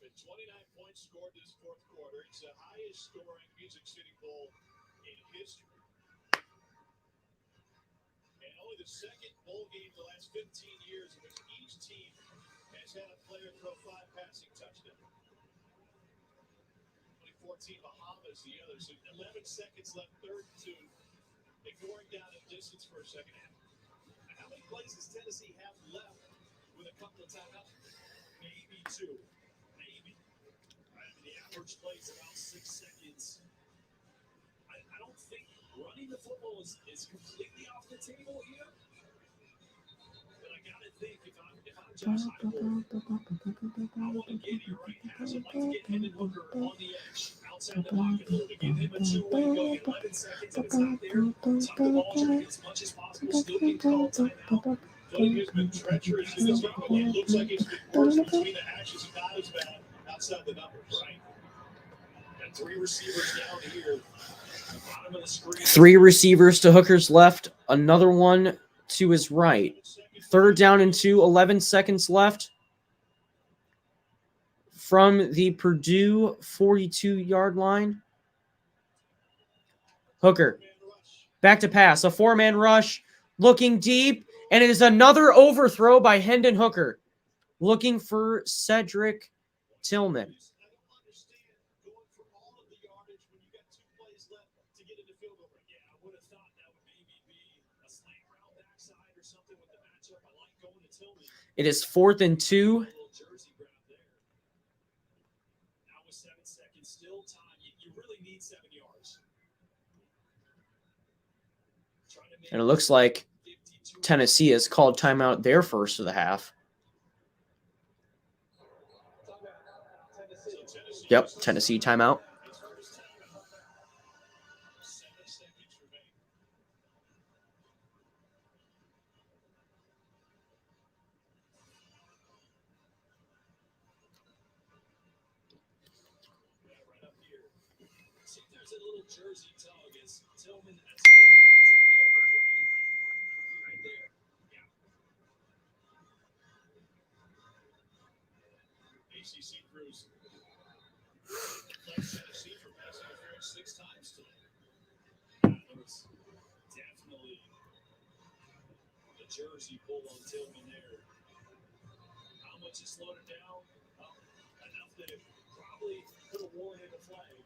With 29 points scored this fourth quarter, it's the highest scoring Music City Bowl in history. And only the second bowl game in the last 15 years in which each team has had a player throw 5 passing touchdowns. 2014 Bahamas, the other. So 11 seconds left, 3rd and 2. Ignoring down in distance for a second half. And how many plays does Tennessee have left with a couple of timeouts? Maybe 2. Maybe. Right? I mean, the average play is about 6 seconds. I don't think running the football is completely off the table here. But I gotta think if I'm Josh Heupel, I want to get here right now. So I'd like to get Hendon Hooker on the edge, outside the pocket a little bit. Give him a 2-way go. Get 11 seconds. If it's not there, tuck the ball back as much as possible. Still get called timeout. Footing has been treacherous in this game. It looks like it's been worse between the hashes and not as bad outside the numbers, right? Got 3 receivers down here. Bottom of the screen. 3 receivers to Hooker's left. Another one to his right. 3rd down and 2. 11 seconds left. From the Purdue 42-yard line. Hooker. Back to pass. A 4-man rush. Looking deep. And it is another overthrow by Hendon Hooker. Looking for Cedric Tillman. I don't understand going for all of the yardage when you got 2 plays left to get into field goal. Yeah, I would have thought that would maybe be a slant route backside or something with the matchup. I like going to Tillman. It is 4th and 2. A little jersey grab there. Now with 7 seconds still time, you really need 7 yards. Trying to make And it looks like 52. Tennessee has called timeout their first of the half. So Tennessee Yep, Tennessee timeout. 7 seconds remaining. Yeah, right up here. See if there's a little jersey tug as Tillman has been contact there for playing. Right there. Yeah. ACC crews like Tennessee for pass interference 6 times today. That was definitely the jersey pull on Tillman there. How much has slowed it down? Enough that it probably could have warranted a flag.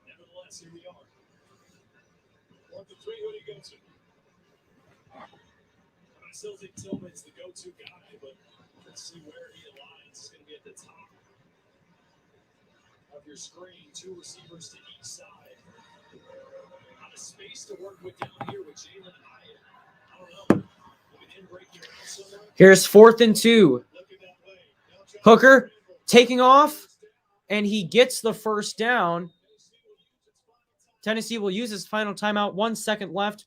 Nevertheless, here we are. 4th and 3, who do you go to? I still think Tillman's the go-to guy, but let's see where he aligns. He's going to be at the top of your screen. 2 receivers to each side. Out of space to work with down here with Jalen Hyatt. I don't know. I mean, the Here's 4th and 2. Hooker taking off, and he gets the first down. Tennessee will use his final timeout. 1 second left.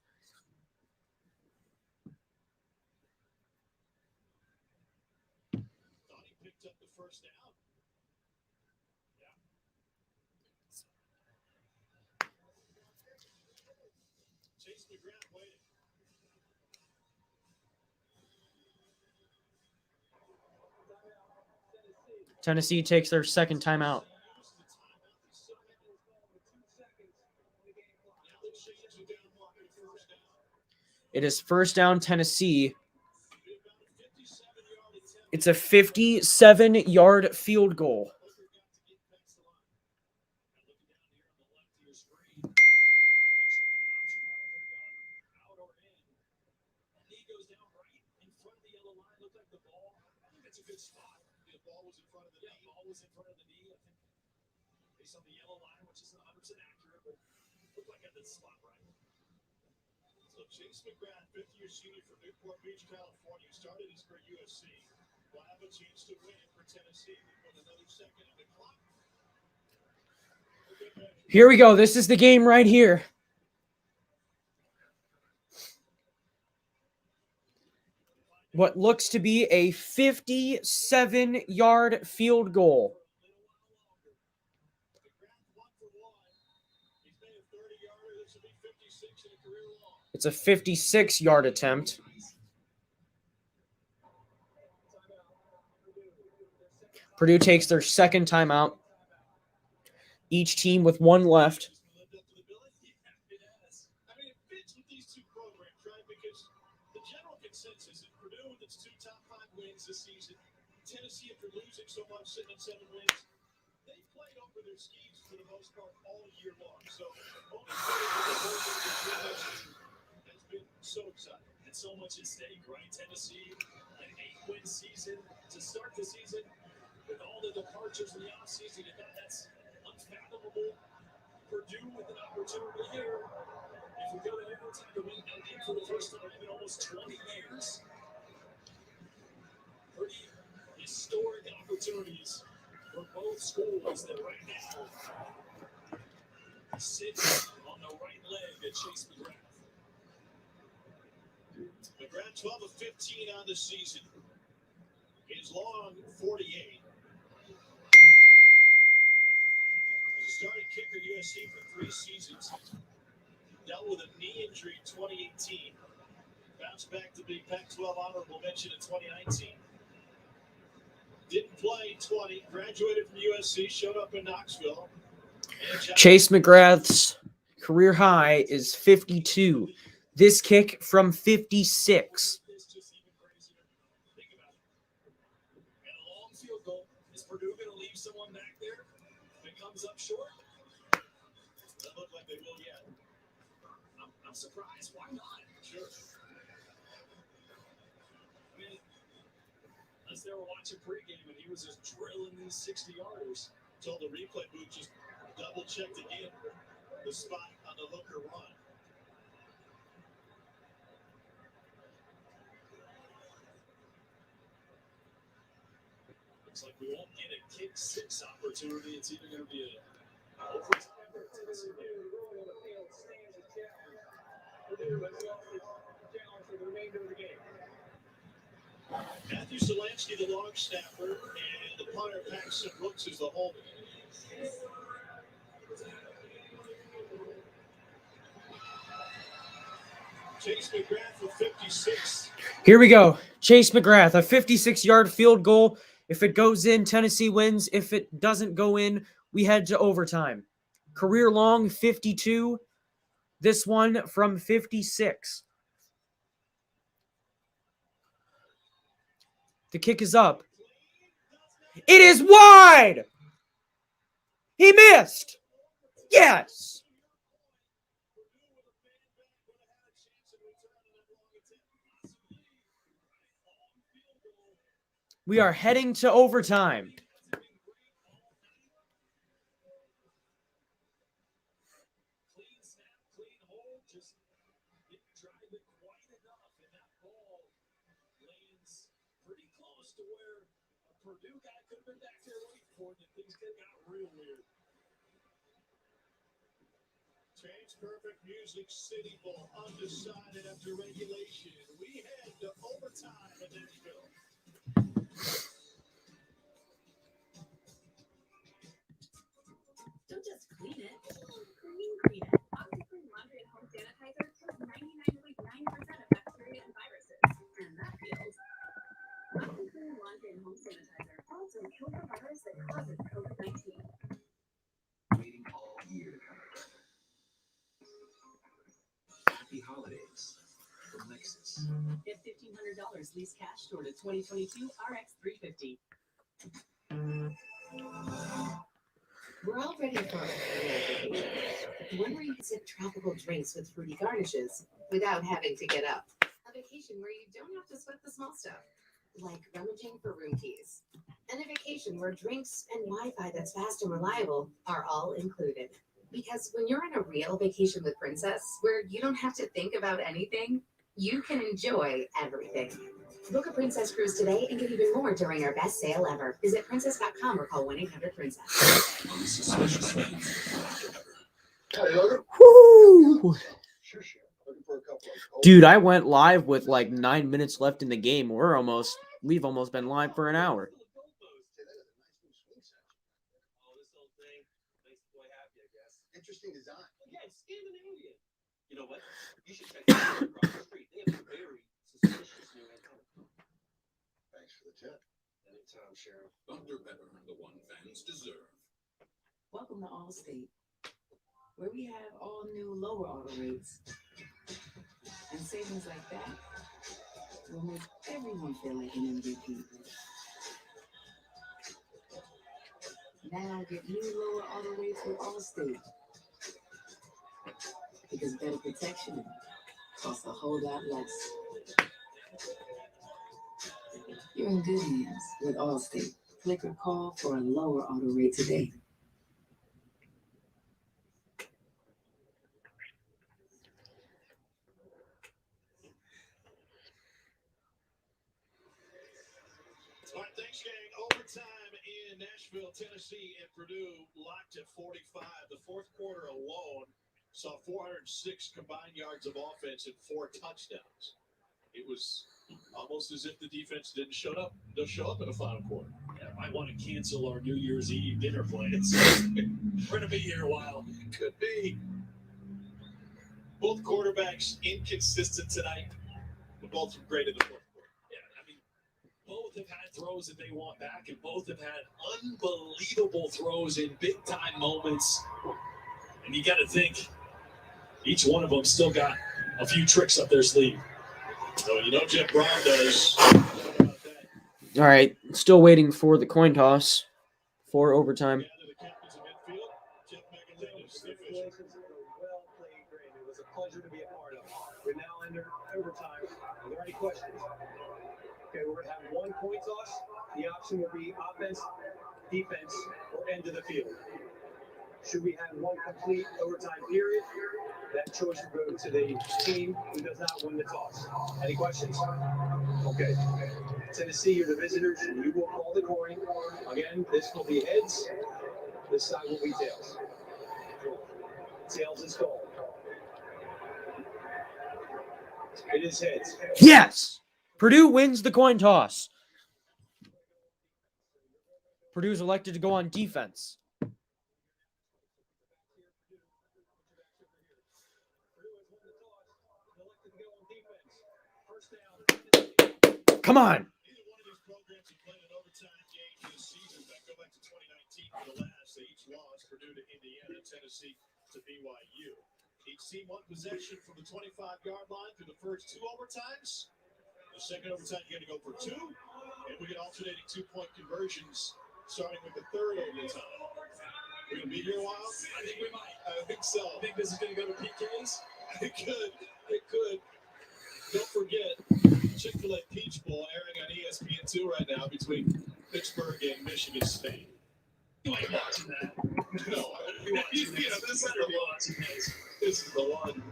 Tennessee takes their second timeout. It is first down, Tennessee. It's a 57-yard field goal. Based on the yellow line, which isn't 100% accurate, but looked like at this spot right. So Chase McGrath, fifth-year senior from Newport Beach, California, started his career at USC. Will have a chance to win for Tennessee with another second on the clock. Here we go. This is the game right here. What looks to be a 57-yard field goal. It's a 56-yard attempt. Purdue takes their second timeout. Each team with one left. I mean, it fits with these two programs, right? Because the general consensus is Purdue with its 2 top 5 wins this season. Tennessee, after losing so much, sitting at 7 wins, they've played over their skis for the most part all year long. So, only has been so exciting. And so much at stake, right? Tennessee, an 8-win season to start the season with all the departures in the offseason. You thought that's unfathomable. Purdue with an opportunity here. If we go to overtime to win that game for the first time in almost 20 years. Pretty historic opportunities for both schools that right now sit on the right leg at Chase McGrath. McGrath 12 of 15 on the season. His long 48. He's a starting kicker at USC for 3 seasons. Dealt with a knee injury in 2018. Bounced back to be Pac-12 honorable mention in 2019. Didn't play 20. Graduated from USC. Showed up in Knoxville. Chase McGrath's career high is 52. This kick from 56. Is Purdue going to leave someone back there that comes up short? Doesn't look like they will yet. I'm surprised. Why not? Sure. I mean, unless they were watching pregame and he was just drilling these 60-yarders. Told the replay booth just double-checked again the spot on the Hooker run. Looks like we won't get a kick 6 opportunity. It's either going to be a overtime or Tennessee. Matthew Solansky, the long snapper, and the punter, Paxton Brooks, is the holder. Chase McGrath with 56. Here we go. Chase McGrath, a 56-yard field goal. If it goes in, Tennessee wins. If it doesn't go in, we head to overtime. Career long, 52. This one from 56. The kick is up. It is wide! He missed! Yes! We are heading to overtime. Clean snap, clean hold, just didn't drive it quite enough, and that ball It's pretty close to where a Purdue guy could have been back there waiting for it, and things could have got real weird. TransPerfect Music City Bowl undecided after regulation. We head to overtime in Nashville. Don't just clean it. Clean it. OxyClean laundry and home sanitizer kills 99.9% of bacteria and viruses. And that feels. OxyClean laundry and home sanitizer also kills the virus that causes COVID-19. Waiting all year to come. Happy holidays from Lexus. Get $1,500 lease cash toward a 2022 RX 350. We're all ready for a vacation. One where you can sip tropical drinks with fruity garnishes without having to get up. A vacation where you don't have to sweat the small stuff, like rummaging for room keys. And a vacation where drinks and Wi-Fi that's fast and reliable are all included. Because when you're on a real vacation with Princess, where you don't have to think about anything, you can enjoy everything. Book a Princess cruise today and get even more during our best sale ever. Visit princess.com or call 1-800-PRINCESS. On this suspicious weekend. Woo! Dude, I went live with like 9 minutes left in the game. We've almost been live for an hour. Oh, this whole thing makes the boy happy, I guess. Interesting design. Yeah, it's Scandinavian. You know what? You should check it out across the street. They have a very suspicious new antenna. Thanks for the tip. Anytime, Sheriff. Thunder better, the one fans deserve. Welcome to Allstate, where we have all new lower auto rates. And savings like that will make everyone feel like an MVP. Now get new lower auto rates with Allstate. Because better protection costs a whole lot less. You're in good hands with Allstate. Click or call for a lower auto rate today. All right, thanks, gang. Overtime in Nashville, Tennessee, and Purdue locked at 45. The fourth quarter alone saw 406 combined yards of offense and 4 touchdowns. It was almost as if the defense didn't show up in the final quarter. Yeah, might want to cancel our New Year's Eve dinner plans. We're going to be here a while. Could be. Both quarterbacks inconsistent tonight, but both were great in the fourth quarter. Yeah, I mean, both have had throws that they want back, and both have had unbelievable throws in big-time moments. And you got to think, each one of them still got a few tricks up their sleeve. So, you know, Jeff Brown does. All right, still waiting for the coin toss for overtime. Well played, Graham. It was a pleasure to be a part of. We're now under overtime. Are there any questions? Okay, we're going to have one coin toss. The option will be offense, defense, or end of the field. Should we have one complete overtime period, that choice will go to the team who does not win the toss. Any questions? Okay. Tennessee, you're the visitors. You will call the coin. Again, this will be heads. This side will be tails. Tails is called. It is heads. Yes! Purdue wins the coin toss. Purdue's elected to go on defense. Come on. Neither one of these programs have played an overtime game this season. Go back to 2019 for the last. They each lost, Purdue to Indiana, Tennessee to BYU. Each team won possession from the 25-yard line through the first 2 overtimes. The second overtime, you're going to go for 2. And we get alternating 2-point conversions starting with the third overtime. We're going to be here a while? I think we might. I think so. I think this is going to go to PKs. It could. It could. Don't forget, Chick-fil-A Peach Bowl airing on ESPN2 right now between Pittsburgh and Michigan State. You ain't watching that. No, You better be watching this. this is the one.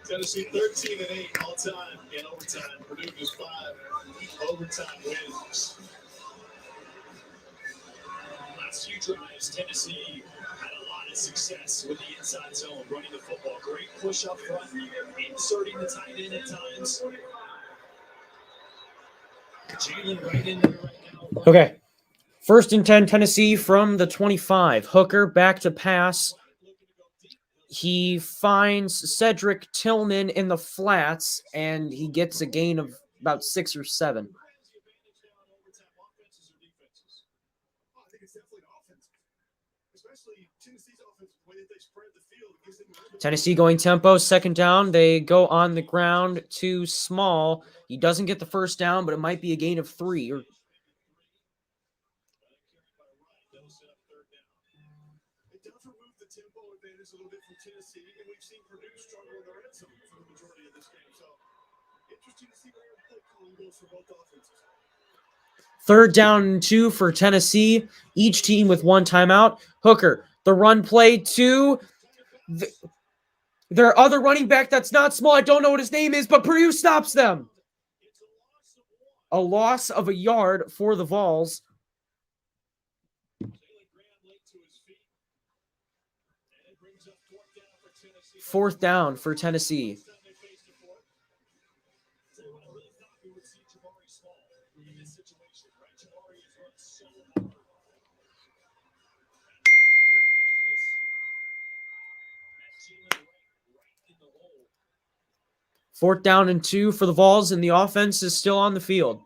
Tennessee 13-8 all time in overtime. Purdue just 5 overtime wins. Last few drives, Tennessee had a lot of success with the inside zone, running the football. Great push up front, inserting the tight end at times. Jalen right in there right now. Okay. 1st and 10, Tennessee from the 25. Hooker back to pass. He finds Cedric Tillman in the flats, and he gets a gain of about 6 or 7. I think it's definitely an offense, especially Tennessee's offense. The way that they spread the field, it gives them a little bit Tennessee going tempo, 2nd down. They go on the ground to Small. He doesn't get the 1st down, but it might be a gain of 3. Or It does remove the tempo advantage a little bit from Tennessee, and we've seen Purdue struggle in the red zone for the majority of this game. So interesting to see where the play calling goes for both offenses. 3rd down and 2 for Tennessee. Each team with 1 timeout. Hooker, the run play to their other running back that's not Small. I don't know what his name is, but Purdue stops them. A loss of a yard for the Vols. 4th down for Tennessee. Fourth down and 2 for the Vols, and the offense is still on the field.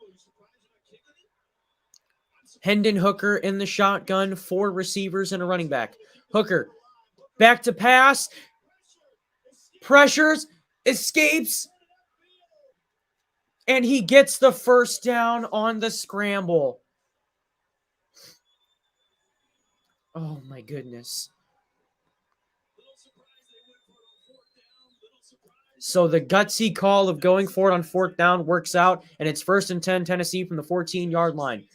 Hendon Hooker in the shotgun, 4 receivers and a running back. Hooker, back to pass, pressures, escapes, and he gets the 1st down on the scramble. Oh my goodness. So the gutsy call of going for it on 4th down works out, and it's 1st and 10 Tennessee from the 14-yard line.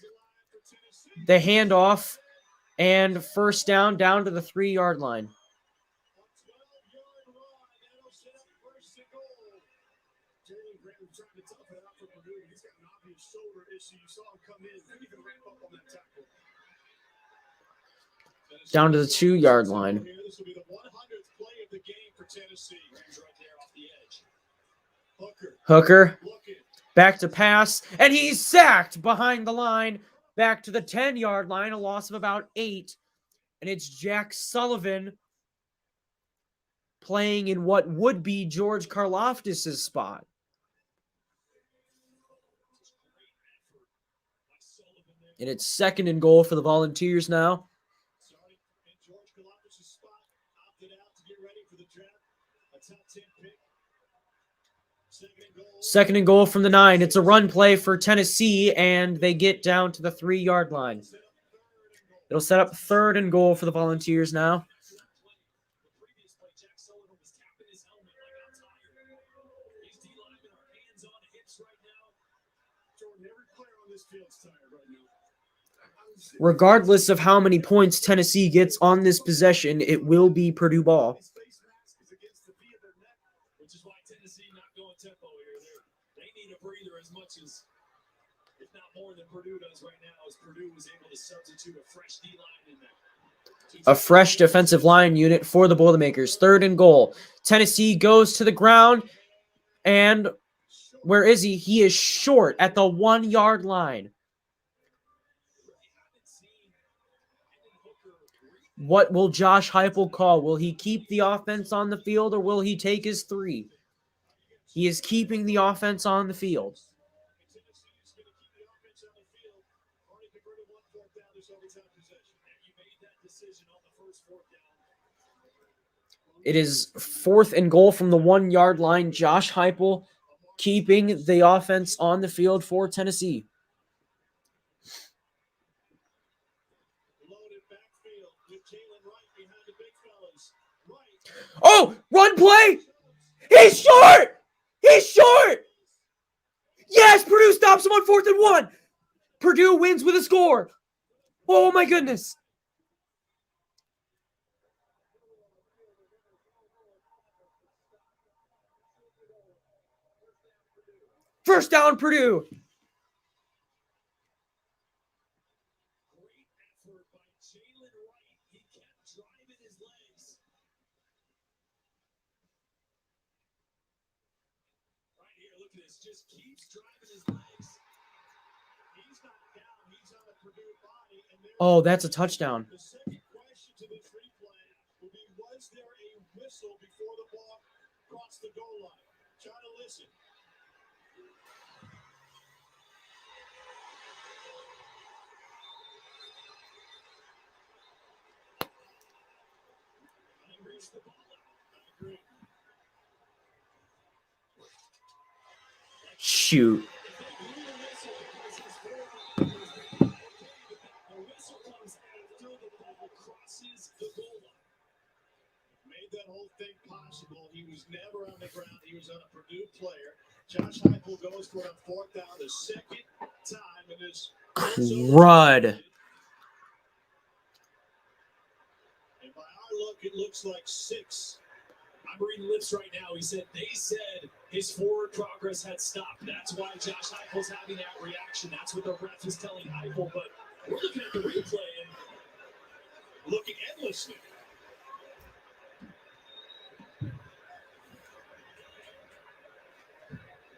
The handoff and 1st down to the 3-yard line. Down to the 2-yard line. This will be the 100th play of the game for Tennessee. Right there off the edge. Hooker, back to pass, and he's sacked behind the line, back to the 10-yard line, a loss of about 8. And it's Jack Sullivan playing in what would be George Karlaftis' spot. And it's 2nd and goal for the Volunteers now. 2nd and goal from the 9. It's a run play for Tennessee, and they get down to the 3-yard line. It'll set up 3rd and goal for the Volunteers now. Regardless of how many points Tennessee gets on this possession, it will be Purdue ball. Which is why Tennessee not going tempo here. They need a breather as much as, if not more than Purdue does right now, as Purdue was able to substitute a fresh D-line in there. A fresh defensive line unit for the Boilermakers. 3rd and goal. Tennessee goes to the ground, and where is he? He is short at the 1-yard line. What will Josh Heupel call? Will he keep the offense on the field, or will he take his 3? He is keeping the offense on the field. It is 4th and goal from the 1-yard line. Josh Heupel keeping the offense on the field for Tennessee. Oh, run play! He's short! He's short! Yes, Purdue stops him on 4th and 1. Purdue wins with a score. Oh my goodness. First down, Purdue. Great effort by Jalen Wright. He kept driving his legs. Right here, look at this. Just keeps driving his legs. He's not down. He's on a Purdue body. And Oh, that's a touchdown. The second question to this replay will be, was there a whistle before the ball crossed the goal line? Try to listen. And reached the ball out. I agree. Shoot. The whistle comes after the ball crosses the goal line. Made that whole thing possible. He was never on the ground. He was on a Purdue player. Josh Heupel goes for it on fourth down the second time in this. Crud. And by our look, it looks like 6. I'm reading lips right now. He said they said his forward progress had stopped. That's why Josh Heupel's having that reaction. That's what the ref is telling Heupel. But we're looking at the replay and looking and listening.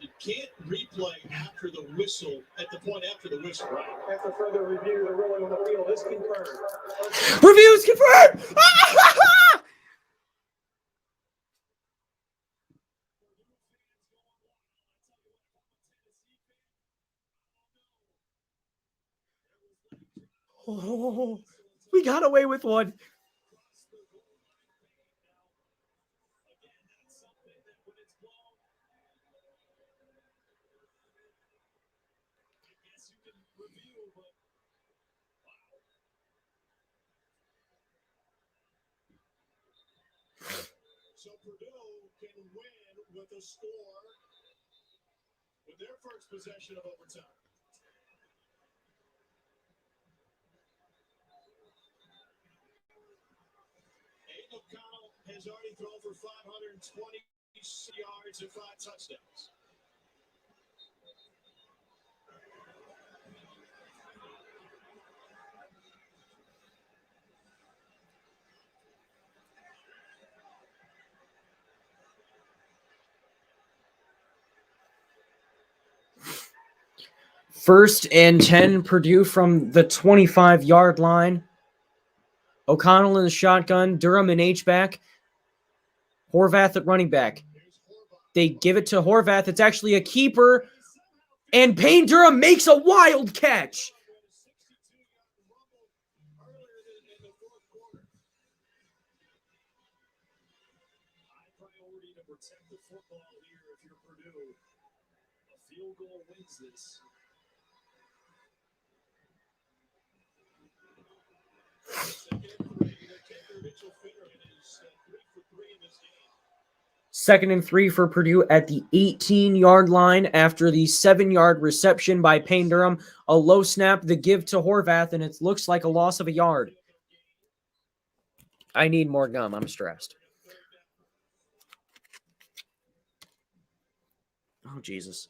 You can't replay after the whistle, at the point after the whistle, right? After further review, the ruling on the field is confirmed. Reviews confirmed. Oh, we got away with one. So Purdue can win with a score with their first possession of overtime. Aiden O'Connell has already thrown for 520 yards and 5 touchdowns. First and 10, Purdue from the 25-yard line. O'Connell in the shotgun, Durham in H-back, Horvath at running back. They give it to Horvath. It's actually a keeper, and Payne Durham makes a wild catch. high priority to protect the football here if you're Purdue. A field goal wins this. Second and 3 for Purdue at the 18-yard line after the 7-yard reception by Payne Durham. A low snap, the give to Horvath, and it looks like a loss of a yard. I need more gum. I'm stressed. Oh, Jesus.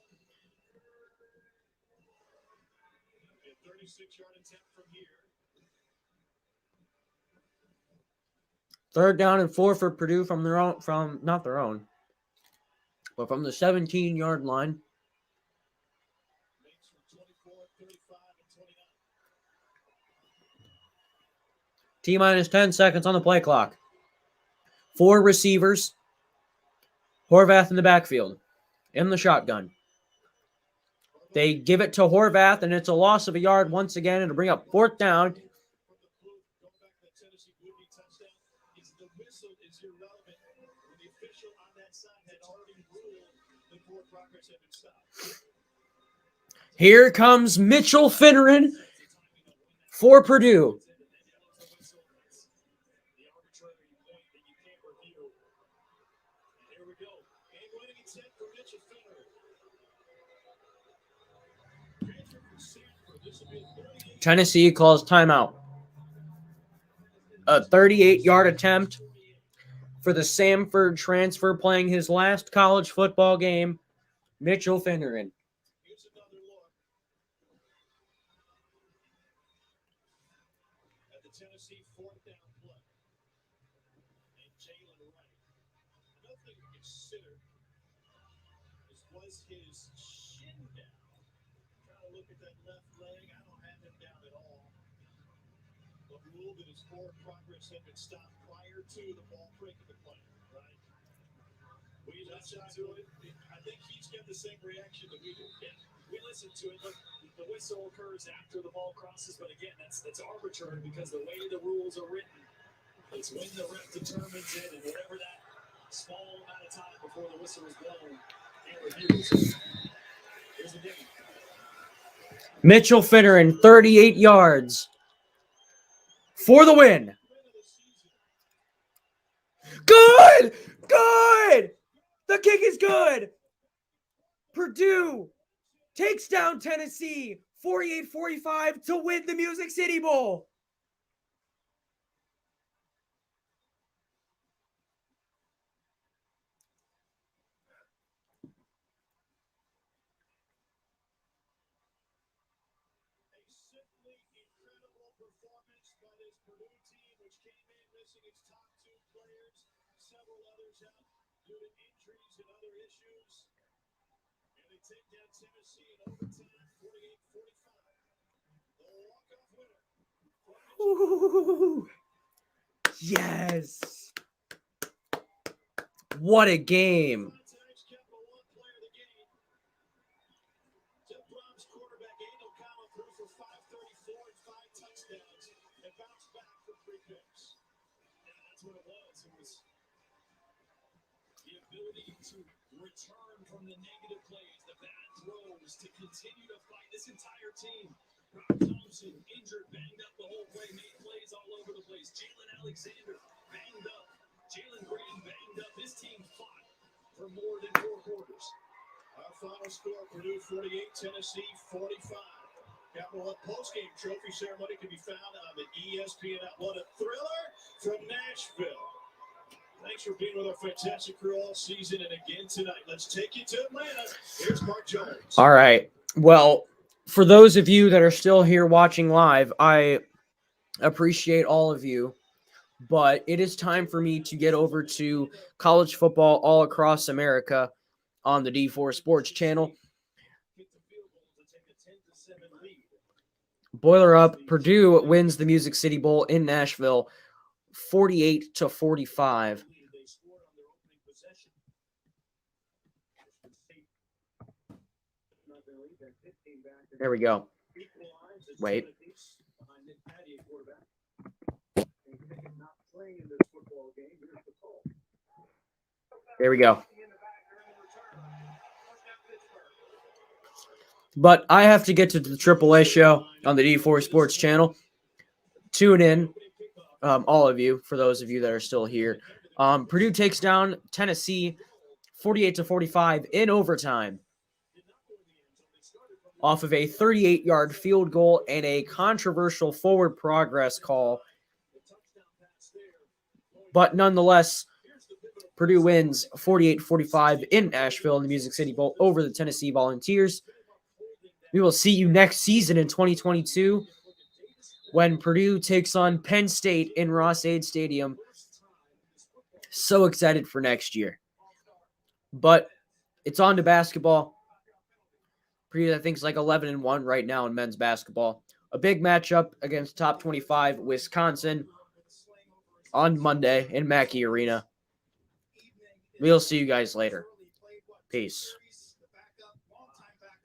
36-yard attempt from here. Third down and 4 for Purdue from their own, not their own, but from the 17-yard line. T-minus 10 seconds on the play clock. 4 receivers. Horvath in the backfield. In the shotgun. They give it to Horvath, and it's a loss of a yard once again. It'll bring up fourth down. Here comes Mitchell Finneran for Purdue. Tennessee calls timeout. A 38-yard attempt for the Samford transfer playing his last college football game, Mitchell Finneran. Here's another look at the Tennessee fourth down play. And Jalen Wright. Another thing to consider was his shin down. Trying to look at that left leg. I don't have him down at all. But ruled that his forward progress had been stopped prior to the ball breaking the play, right? We listened to it. I think he's got the same reaction that we do. Yeah, we listen to it. Look, the whistle occurs after the ball crosses, but again, that's arbitrary because the way the rules are written, it's when the ref determines it, and whatever that small amount of time before the whistle is blown, and reviews. Here's the game. Mitchell Finneran, 38 yards for the win. Good! Good! The kick is good! Purdue takes down Tennessee 48-45 to win the Music City Bowl. Simply incredible performance by this Purdue team, which came in missing its top two players, several others out due to injuries and other issues. And they take down Tennessee in overtime, 48-45. The walk-off winner. Ooh. Yes. What a game. Tonight's Capital One player of the game. Jeff Brom's quarterback, Aiden O'Connell, threw for 534 and 5 touchdowns and bounced back for 3 picks. And that's what it was. It was the ability to return from the negative plays, the bad throws, to continue to fight. This entire team. Rob Thompson, injured, banged up the whole way, made plays all over the place. Jalen Alexander, banged up. Jalen Green, banged up. This team fought for more than 4 quarters. Our final score, Purdue 48, Tennessee 45. Capital One postgame trophy ceremony can be found on the ESPN app. What a thriller from Nashville. Thanks for being with our fantastic crew all season and again tonight. Let's take you to Atlanta. Here's Mark Jones. All right. Well, for those of you that are still here watching live, I appreciate all of you. But it is time for me to get over to college football all across America on the D4 Sports channel. Boiler up. Purdue wins the Music City Bowl in Nashville 48-45. There we go. Wait. There we go. But I have to get to the AAA show on the D4 Sports channel. Tune in, all of you, for those of you that are still here. Purdue takes down Tennessee 48-45 in overtime off of a 38-yard field goal and a controversial forward progress call. But nonetheless, Purdue wins 48-45 in Nashville in the Music City Bowl over the Tennessee Volunteers. We will see you next season in 2022 when Purdue takes on Penn State in Ross-Ade Stadium. So excited for next year. But it's on to basketball. Purdue, I think, is like 11-1 right now in men's basketball. A big matchup against top 25 Wisconsin on Monday in Mackey Arena. We'll see you guys later. Peace.